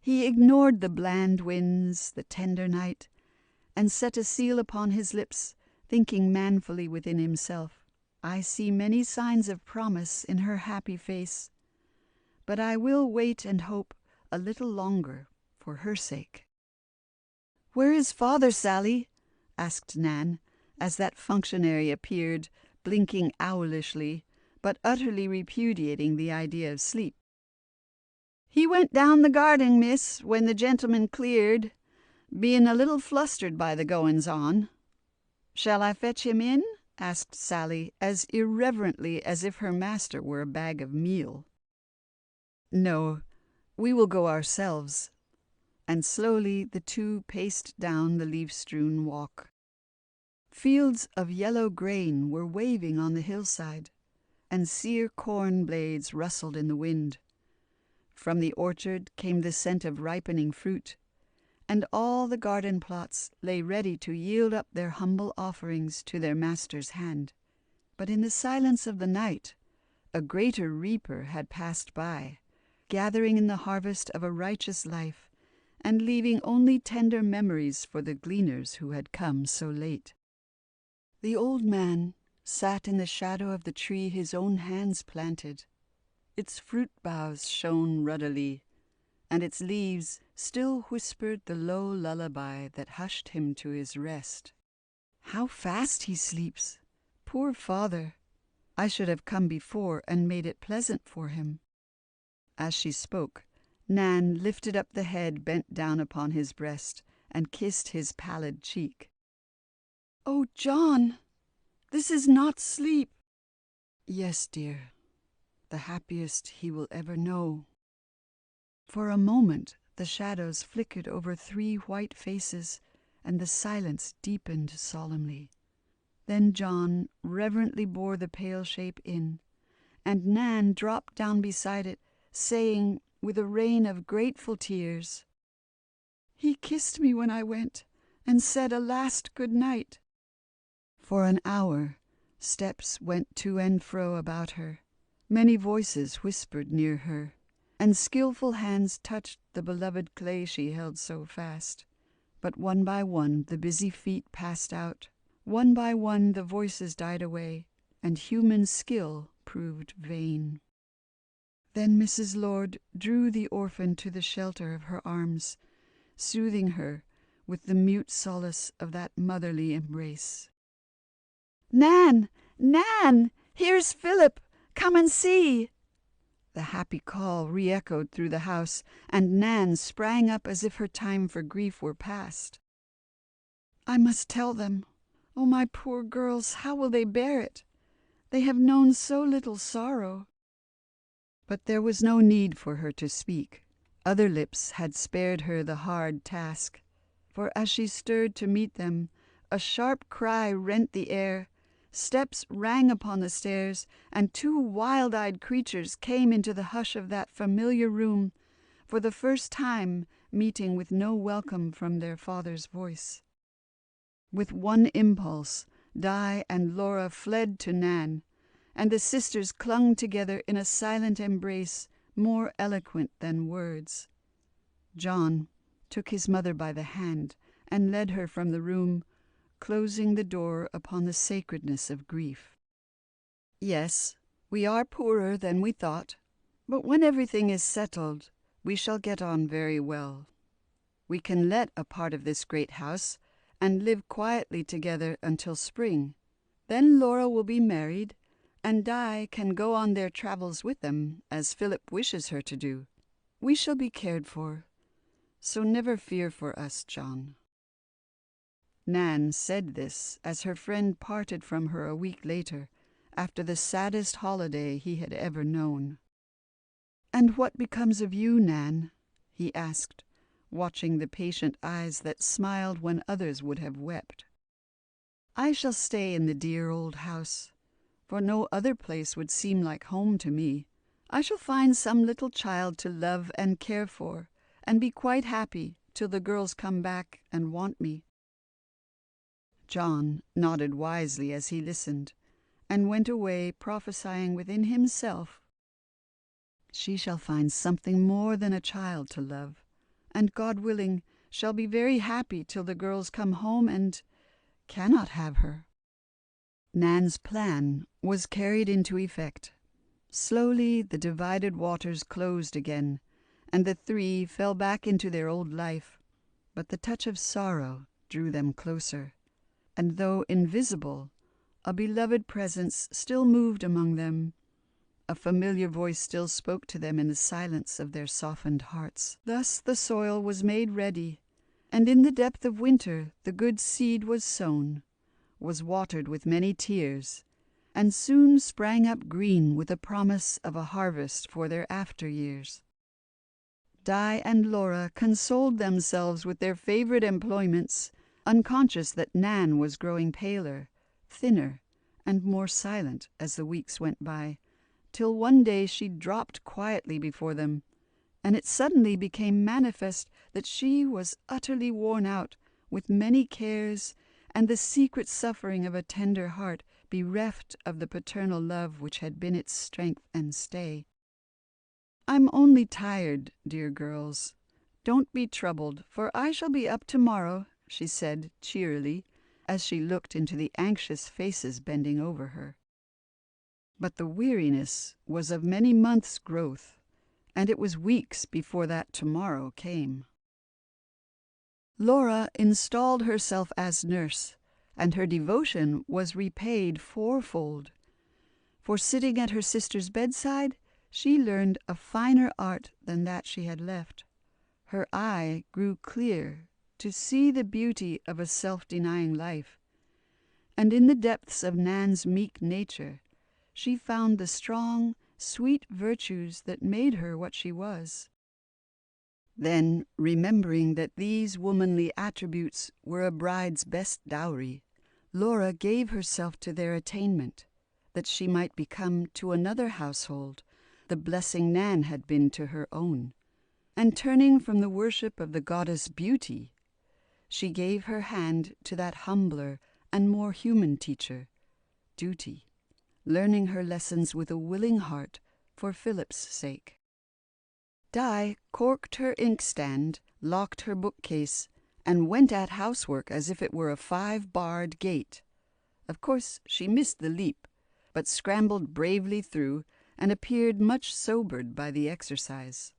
he ignored the bland winds, the tender night, and set a seal upon his lips, thinking manfully within himself, "I see many signs of promise in her happy face, but I will wait and hope a little longer for her sake." "Where is father, Sally?" asked Nan, as that functionary appeared, blinking owlishly, but utterly repudiating the idea of sleep. "He went down the garden, miss, when the gentleman cleared. bein' a little flustered by the goings-on." "Shall I fetch him in?" asked Sally, as irreverently as if her master were a bag of meal. "No, we will go ourselves." And slowly the two paced down the leaf-strewn walk. Fields of yellow grain were waving on the hillside, and sere corn blades rustled in the wind. From the orchard came the scent of ripening fruit, and all the garden plots lay ready to yield up their humble offerings to their master's hand. But in the silence of the night, a greater reaper had passed by, gathering in the harvest of a righteous life, and leaving only tender memories for the gleaners who had come so late. The old man sat in the shadow of the tree his own hands planted. Its fruit boughs shone ruddily, and its leaves still whispered the low lullaby that hushed him to his rest. "How fast he sleeps! Poor father! I should have come before and made it pleasant for him." As she spoke, Nan lifted up the head bent down upon his breast and kissed his pallid cheek. "Oh, John, this is not sleep." "Yes, dear, the happiest he will ever know." For a moment the shadows flickered over 3 white faces, and the silence deepened solemnly. Then John reverently bore the pale shape in, and Nan dropped down beside it, saying with a rain of grateful tears, "He kissed me when I went, and said a last good night." For an hour steps went to and fro about her, many voices whispered near her, and skillful hands touched the beloved clay she held so fast. But one by one the busy feet passed out, one by one the voices died away, and human skill proved vain. Then Mrs. Lord drew the orphan to the shelter of her arms, soothing her with the mute solace of that motherly embrace. "Nan! Nan! Here's Philip! Come and see!" The happy call re-echoed through the house, and Nan sprang up as if her time for grief were past. "I must tell them. Oh, my poor girls, how will they bear it? They have known so little sorrow." But there was no need for her to speak. Other lips had spared her the hard task, for as she stirred to meet them, a sharp cry rent the air, steps rang upon the stairs, and 2 wild-eyed creatures came into the hush of that familiar room, for the first time meeting with no welcome from their father's voice. With one impulse, Di and Laura fled to Nan, and the sisters clung together in a silent embrace more eloquent than words. John took his mother by the hand and led her from the room, closing the door upon the sacredness of grief. "Yes, we are poorer than we thought, but when everything is settled, we shall get on very well. We can let a part of this great house and live quietly together until spring. Then Laura will be married, and Di can go on their travels with them, as Philip wishes her to do. We shall be cared for, so never fear for us, John." Nan said this as her friend parted from her a week later, after the saddest holiday he had ever known. "And what becomes of you, Nan?" he asked, watching the patient eyes that smiled when others would have wept. "I shall stay in the dear old house, for no other place would seem like home to me. I shall find some little child to love and care for, and be quite happy till the girls come back and want me." John nodded wisely as he listened, and went away prophesying within himself, "She shall find something more than a child to love, and God willing, shall be very happy till the girls come home and cannot have her." Nan's plan was carried into effect. Slowly the divided waters closed again, and the 3 fell back into their old life, but the touch of sorrow drew them closer, and though invisible, a beloved presence still moved among them. A familiar voice still spoke to them in the silence of their softened hearts. Thus the soil was made ready, And in the depth of winter the good seed was sown, was watered with many tears, and soon sprang up green with a promise of a harvest for their after years. Di and Laura consoled themselves with their favorite employments, unconscious that Nan was growing paler, thinner, and more silent as the weeks went by, till one day she dropped quietly before them, and it suddenly became manifest that she was utterly worn out with many cares and the secret suffering of a tender heart bereft of the paternal love which had been its strength and stay. "I'm only tired, dear girls. Don't be troubled, for I shall be up tomorrow," she said cheerily, as she looked into the anxious faces bending over her. But the weariness was of many months' growth, and it was weeks before that tomorrow came. Laura installed herself as nurse, and her devotion was repaid fourfold. For sitting at her sister's bedside, she learned a finer art than that she had left. Her eye grew clear to see the beauty of a self-denying life, and in the depths of Nan's meek nature she found the strong, sweet virtues that made her what she was. Then, remembering that these womanly attributes were a bride's best dowry, Laura gave herself to their attainment, that she might become to another household the blessing Nan had been to her own. And turning from the worship of the goddess Beauty, she gave her hand to that humbler and more human teacher, Duty, learning her lessons with a willing heart for Philip's sake. Di corked her inkstand, locked her bookcase, and went at housework as if it were a 5-barred gate. Of course she missed the leap, but scrambled bravely through and appeared much sobered by the exercise.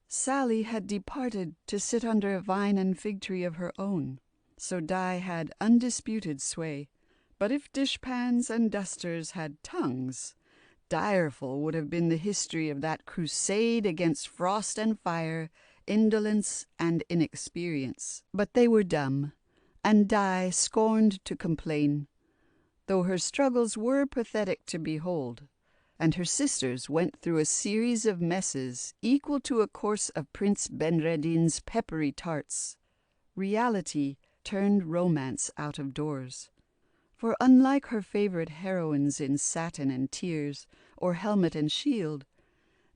Sally had departed to sit under a vine and fig tree of her own, so Di had undisputed sway. But if dishpans and dusters had tongues, direful would have been the history of that crusade against frost and fire, indolence and inexperience. But they were dumb, and Di scorned to complain, though her struggles were pathetic to behold, and her sisters went through a series of messes equal to a course of Prince Benredin's peppery tarts. Reality turned romance out of doors. For unlike her favorite heroines in Satin and Tears, or Helmet and Shield,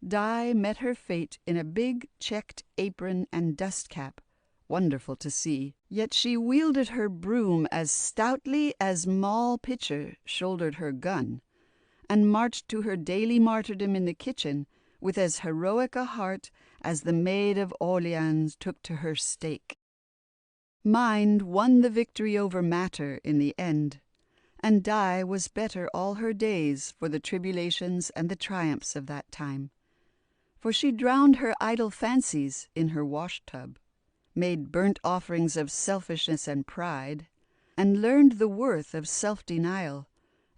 Di met her fate in a big checked apron and dust cap, wonderful to see. Yet she wielded her broom as stoutly as Moll Pitcher shouldered her gun, and marched to her daily martyrdom in the kitchen with as heroic a heart as the Maid of Orleans took to her stake. Mind won the victory over matter in the end, and Di was better all her days for the tribulations and the triumphs of that time. For she drowned her idle fancies in her wash-tub, made burnt offerings of selfishness and pride, and learned the worth of self-denial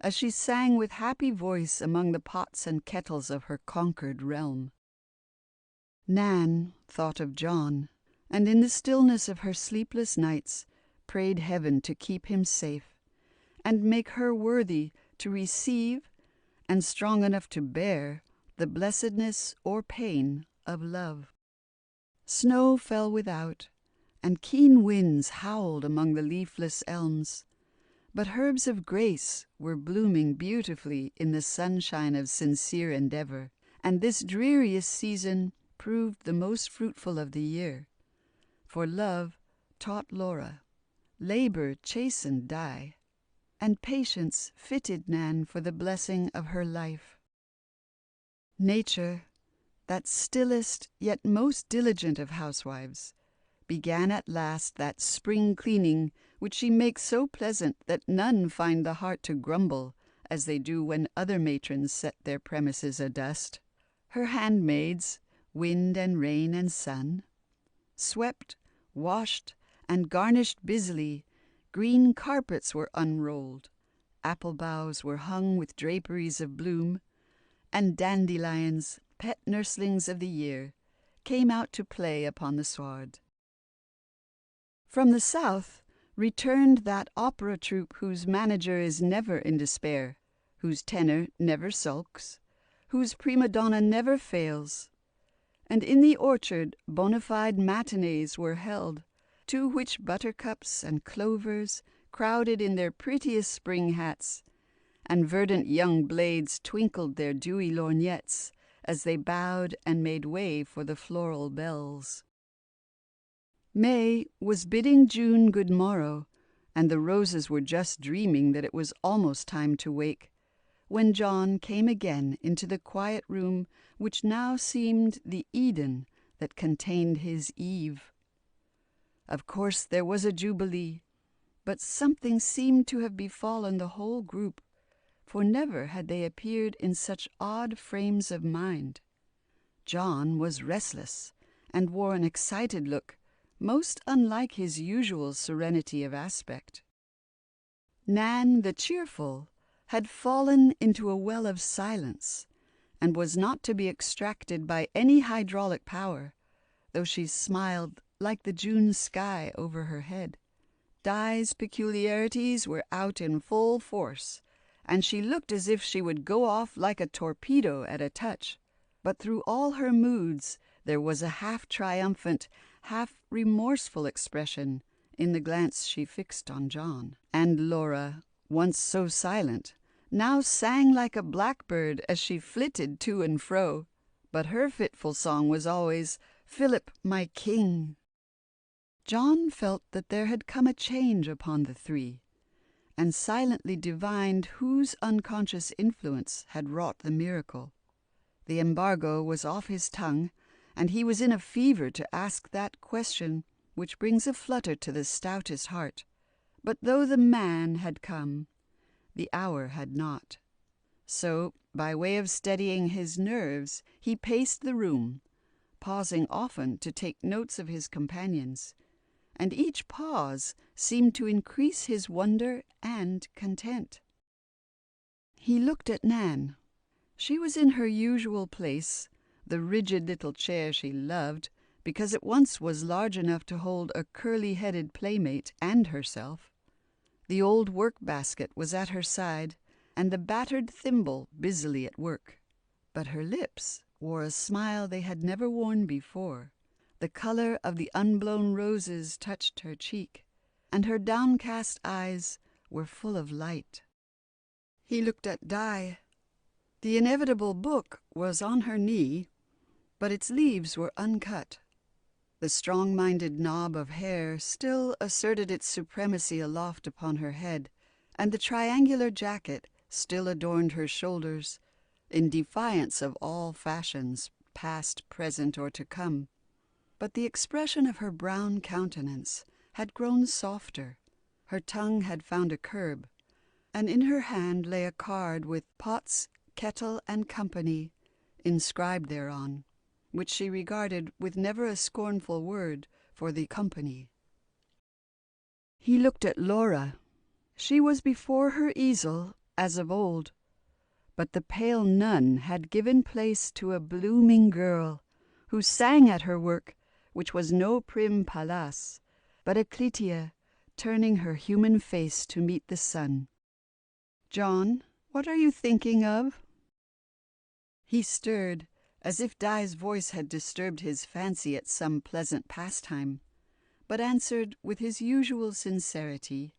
as she sang with happy voice among the pots and kettles of her conquered realm. Nan thought of John, and in the stillness of her sleepless nights prayed heaven to keep him safe, and make her worthy to receive and strong enough to bear the blessedness or pain of love. Snow fell without, and keen winds howled among the leafless elms, but herbs of grace were blooming beautifully in the sunshine of sincere endeavor, and this dreariest season proved the most fruitful of the year. For love taught Laura, labor chastened Di, and patience fitted Nan for the blessing of her life. Nature, that stillest yet most diligent of housewives, began at last that spring cleaning which she makes so pleasant that none find the heart to grumble as they do when other matrons set their premises adust. Her handmaids, Wind and Rain and Sun, swept, washed, and garnished busily. Green carpets were unrolled, apple boughs were hung with draperies of bloom, and dandelions, pet nurslings of the year, came out to play upon the sward. From the south returned that opera troupe whose manager is never in despair, whose tenor never sulks, whose prima donna never fails. And in the orchard bona fide matinees were held, to which buttercups and clovers crowded in their prettiest spring hats, and verdant young blades twinkled their dewy lorgnettes as they bowed and made way for the floral bells. May was bidding June good morrow, and the roses were just dreaming that it was almost time to wake, when John came again into the quiet room which now seemed the Eden that contained his Eve. Of course there was a jubilee, but something seemed to have befallen the whole group, for never had they appeared in such odd frames of mind. John was restless, and wore an excited look, most unlike his usual serenity of aspect. Nan, the cheerful, had fallen into a well of silence, and was not to be extracted by any hydraulic power, though she smiled like the June sky over her head. Di's peculiarities were out in full force, and she looked as if she would go off like a torpedo at a touch. But through all her moods there was a half-triumphant, half-remorseful expression in the glance she fixed on John. And Laura, once so silent, now sang like a blackbird as she flitted to and fro. But her fitful song was always, "Philip, my king." John felt that there had come a change upon the three, and silently divined whose unconscious influence had wrought the miracle. The embargo was off his tongue, and he was in a fever to ask that question which brings a flutter to the stoutest heart. But though the man had come, the hour had not. So, by way of steadying his nerves, he paced the room, pausing often to take notes of his companions, and each pause seemed to increase his wonder and content. He looked at Nan. She was in her usual place, the rigid little chair she loved, because it once was large enough to hold a curly-headed playmate and herself. The old work-basket was at her side, and the battered thimble busily at work. But her lips wore a smile they had never worn before. The color of the unblown roses touched her cheek, and her downcast eyes were full of light. He looked at Di. The inevitable book was on her knee, but its leaves were uncut. The strong-minded knob of hair still asserted its supremacy aloft upon her head, and the triangular jacket still adorned her shoulders, in defiance of all fashions, past, present, or to come. But the expression of her brown countenance had grown softer, her tongue had found a curb, and in her hand lay a card with Potts, Kettle, and Company inscribed thereon, which she regarded with never a scornful word for the company. He looked at Laura. She was before her easel, as of old, but the pale nun had given place to a blooming girl, who sang at her work, which was no prim Pallas, but a Clytia, turning her human face to meet the sun. "John, what are you thinking of?" He stirred, as if Di's voice had disturbed his fancy at some pleasant pastime, but answered with his usual sincerity,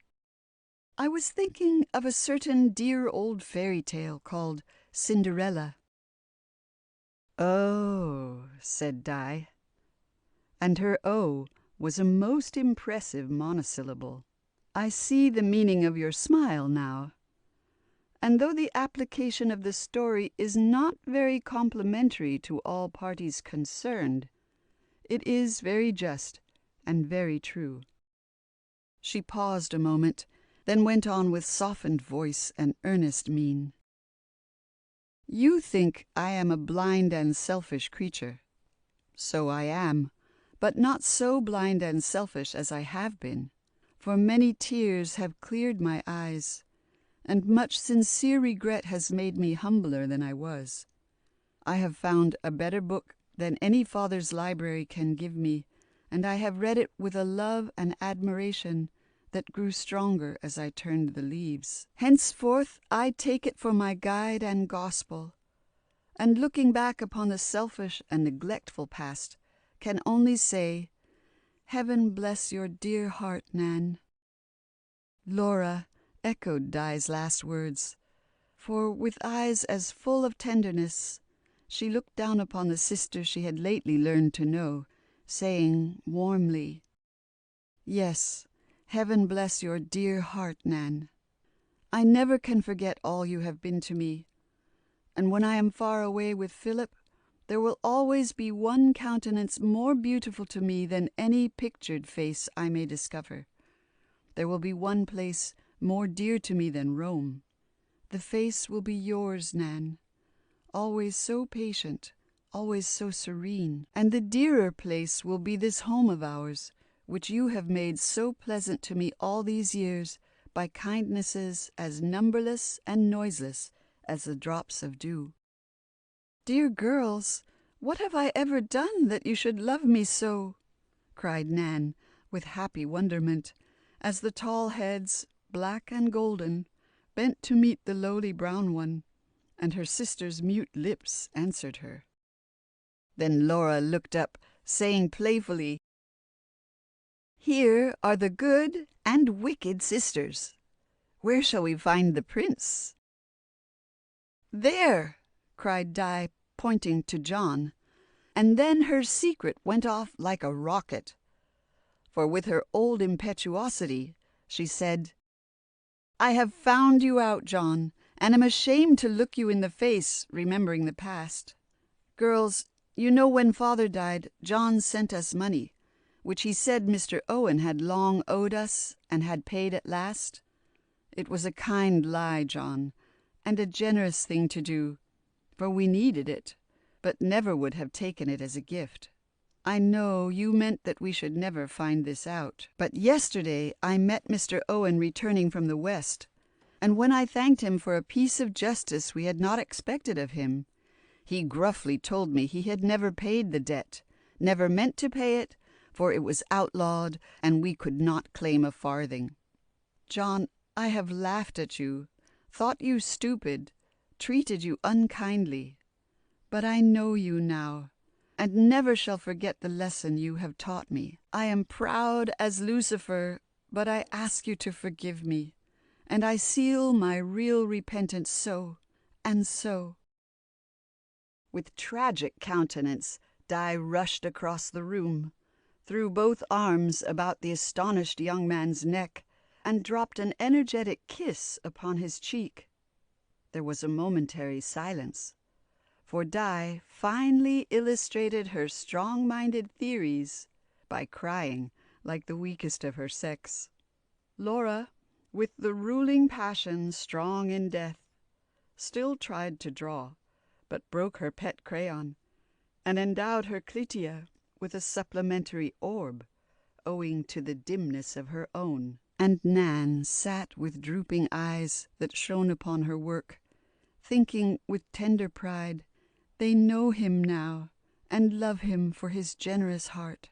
"I was thinking of a certain dear old fairy tale called Cinderella." "Oh," said Di, and her "oh" was a most impressive monosyllable. "I see the meaning of your smile now. And though the application of the story is not very complimentary to all parties concerned, it is very just and very true." She paused a moment, then went on with softened voice and earnest mien. "You think I am a blind and selfish creature. So I am, but not so blind and selfish as I have been, for many tears have cleared my eyes, and much sincere regret has made me humbler than I was. I have found a better book than any father's library can give me, and I have read it with a love and admiration that grew stronger as I turned the leaves. Henceforth I take it for my guide and gospel, and looking back upon the selfish and neglectful past, can only say, Heaven bless your dear heart, Nan. Laura echoed Di's last words, for with eyes as full of tenderness, she looked down upon the sister she had lately learned to know, saying warmly, Yes, heaven bless your dear heart, Nan. I never can forget all you have been to me, and when I am far away with Philip, there will always be one countenance more beautiful to me than any pictured face I may discover. There will be one place more dear to me than Rome. The face will be yours, Nan, always so patient, always so serene. And the dearer place will be this home of ours, which you have made so pleasant to me all these years by kindnesses as numberless and noiseless as the drops of dew. Dear girls, what have I ever done that you should love me so? Cried Nan, with happy wonderment, as the tall heads, black and golden, bent to meet the lowly brown one, and her sister's mute lips answered her. Then Laura looked up, saying playfully, Here are the good and wicked sisters. Where shall we find the prince? There, cried Di, pointing to John, and then her secret went off like a rocket. For with her old impetuosity, she said, I have found you out, John, and am ashamed to look you in the face, remembering the past. Girls, you know when Father died, John sent us money, which he said Mr. Owen had long owed us and had paid at last. It was a kind lie, John, and a generous thing to do, for we needed it, but never would have taken it as a gift. I know you meant that we should never find this out, but yesterday I met Mr. Owen returning from the West, and when I thanked him for a piece of justice we had not expected of him, he gruffly told me he had never paid the debt, never meant to pay it, for it was outlawed and we could not claim a farthing. John, I have laughed at you, thought you stupid, treated you unkindly, but I know you now, and never shall forget the lesson you have taught me. I am proud as Lucifer, but I ask you to forgive me, and I seal my real repentance so and so. With tragic countenance, Di rushed across the room, threw both arms about the astonished young man's neck, and dropped an energetic kiss upon his cheek. There was a momentary silence, for Di finely illustrated her strong-minded theories by crying like the weakest of her sex. Laura, with the ruling passion strong in death, still tried to draw, but broke her pet crayon, and endowed her Clytia with a supplementary orb, owing to the dimness of her own. And Nan sat with drooping eyes that shone upon her work, thinking with tender pride, they know him now, and love him for his generous heart.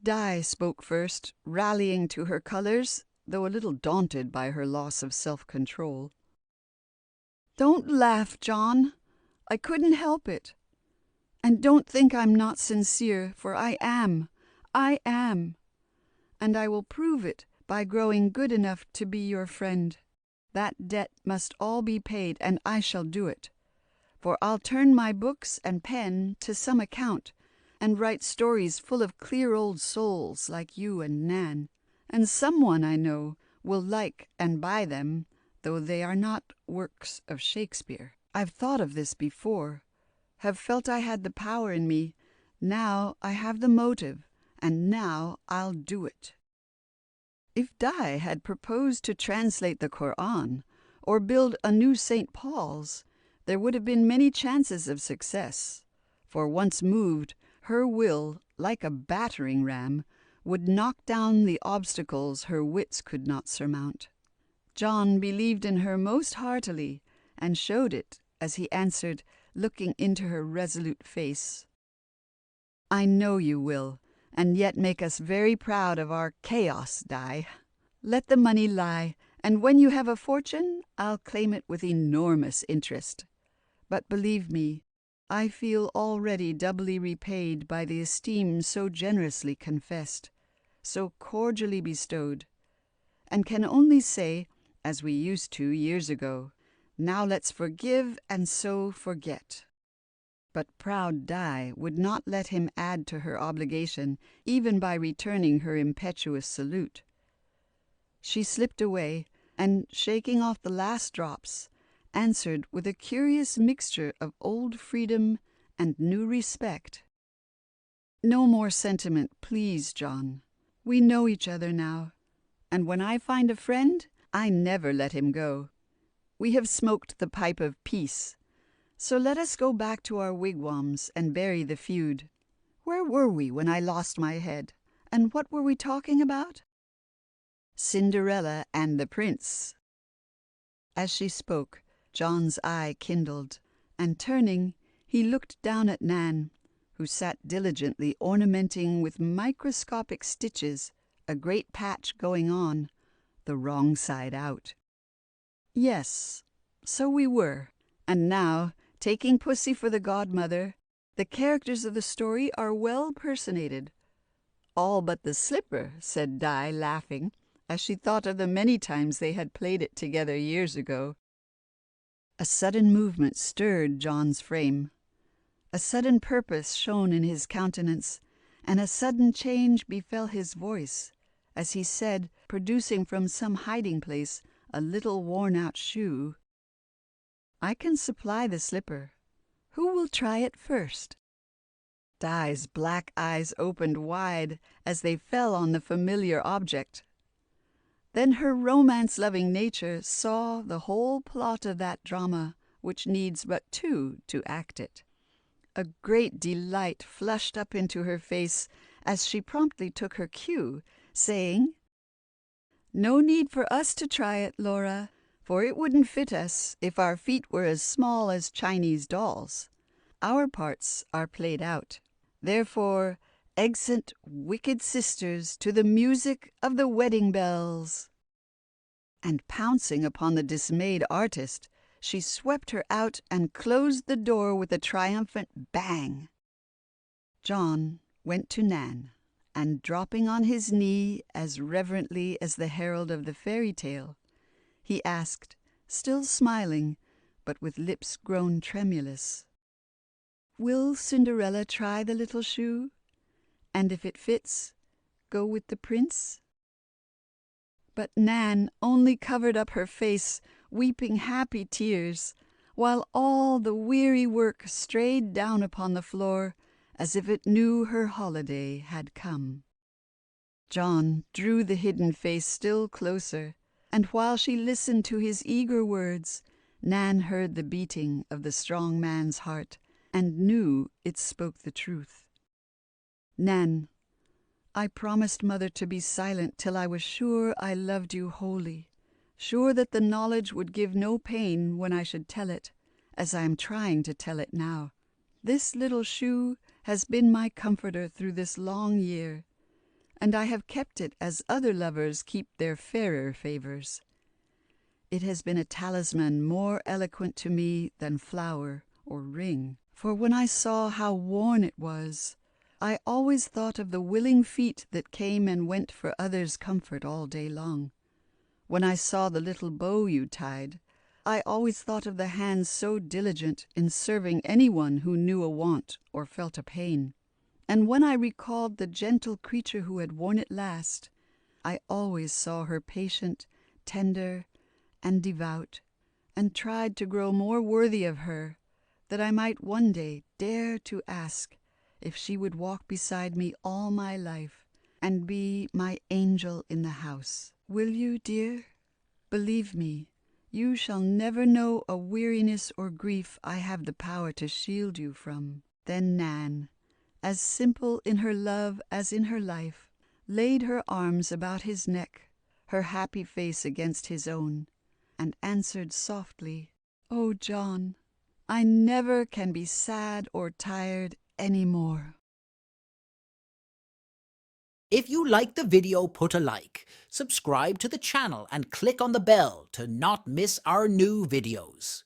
Di spoke first, rallying to her colors, though a little daunted by her loss of self-control. Don't laugh, John. I couldn't help it. And don't think I'm not sincere, for I am. And I will prove it by growing good enough to be your friend. That debt must all be paid, and I shall do it. For I'll turn my books and pen to some account, and write stories full of clear old souls like you and Nan. And someone I know will like and buy them, though they are not works of Shakespeare. I've thought of this before, have felt I had the power in me. Now I have the motive, and now I'll do it. If Di had proposed to translate the Koran or build a new St. Paul's, there would have been many chances of success, for once moved, her will, like a battering ram, would knock down the obstacles her wits could not surmount. John believed in her most heartily, and showed it as he answered, looking into her resolute face, I know you will, and yet make us very proud of our chaos, Di. Let the money lie, and when you have a fortune, I'll claim it with enormous interest. But believe me, I feel already doubly repaid by the esteem so generously confessed, so cordially bestowed, and can only say, as we used to years ago, now let's forgive and so forget. But proud Di would not let him add to her obligation, even by returning her impetuous salute. She slipped away, and, shaking off the last drops, answered with a curious mixture of old freedom and new respect. No more sentiment, please, John. We know each other now, and when I find a friend, I never let him go. We have smoked the pipe of peace, so let us go back to our wigwams and bury the feud. Where were we when I lost my head, and what were we talking about? Cinderella and the prince. As she spoke, John's eye kindled, and turning, he looked down at Nan, who sat diligently ornamenting with microscopic stitches a great patch going on, the wrong side out. Yes, so we were, and now, taking Pussy for the godmother, the characters of the story are well personated. All but the slipper, said Di, laughing, as she thought of the many times they had played it together years ago. A sudden movement stirred John's frame. A sudden purpose shone in his countenance, and a sudden change befell his voice, as he said, producing from some hiding place a little worn-out shoe, I can supply the slipper. Who will try it first? Di's black eyes opened wide as they fell on the familiar object. Then her romance-loving nature saw the whole plot of that drama which needs but two to act it. A great delight flushed up into her face as she promptly took her cue, saying, No need for us to try it, Laura, for it wouldn't fit us if our feet were as small as Chinese dolls. Our parts are played out. Therefore, exeunt wicked sisters to the music of the wedding bells. And pouncing upon the dismayed artist, she swept her out and closed the door with a triumphant bang. John went to Nan, and dropping on his knee as reverently as the herald of the fairy tale, he asked, still smiling, but with lips grown tremulous, Will Cinderella try the little shoe? And if it fits, go with the prince? But Nan only covered up her face, weeping happy tears, while all the weary work strayed down upon the floor as if it knew her holiday had come. John drew the hidden face still closer, and while she listened to his eager words, Nan heard the beating of the strong man's heart and knew it spoke the truth. Nan, I promised Mother to be silent till I was sure I loved you wholly, sure that the knowledge would give no pain when I should tell it, as I am trying to tell it now. This little shoe has been my comforter through this long year, and I have kept it as other lovers keep their fairer favors. It has been a talisman more eloquent to me than flower or ring, for when I saw how worn it was, I always thought of the willing feet that came and went for others' comfort all day long. When I saw the little bow you tied, I always thought of the hands so diligent in serving anyone who knew a want or felt a pain. And when I recalled the gentle creature who had worn it last, I always saw her patient, tender, and devout, and tried to grow more worthy of her, that I might one day dare to ask if she would walk beside me all my life and be my angel in the house. Will you, dear? Believe me, you shall never know a weariness or grief I have the power to shield you from. Then Nan, as simple in her love as in her life, laid her arms about his neck, her happy face against his own, and answered softly, Oh, John, I never can be sad or tired any more. If you like the video, put a like, subscribe to the channel and click on the bell to not miss our new videos.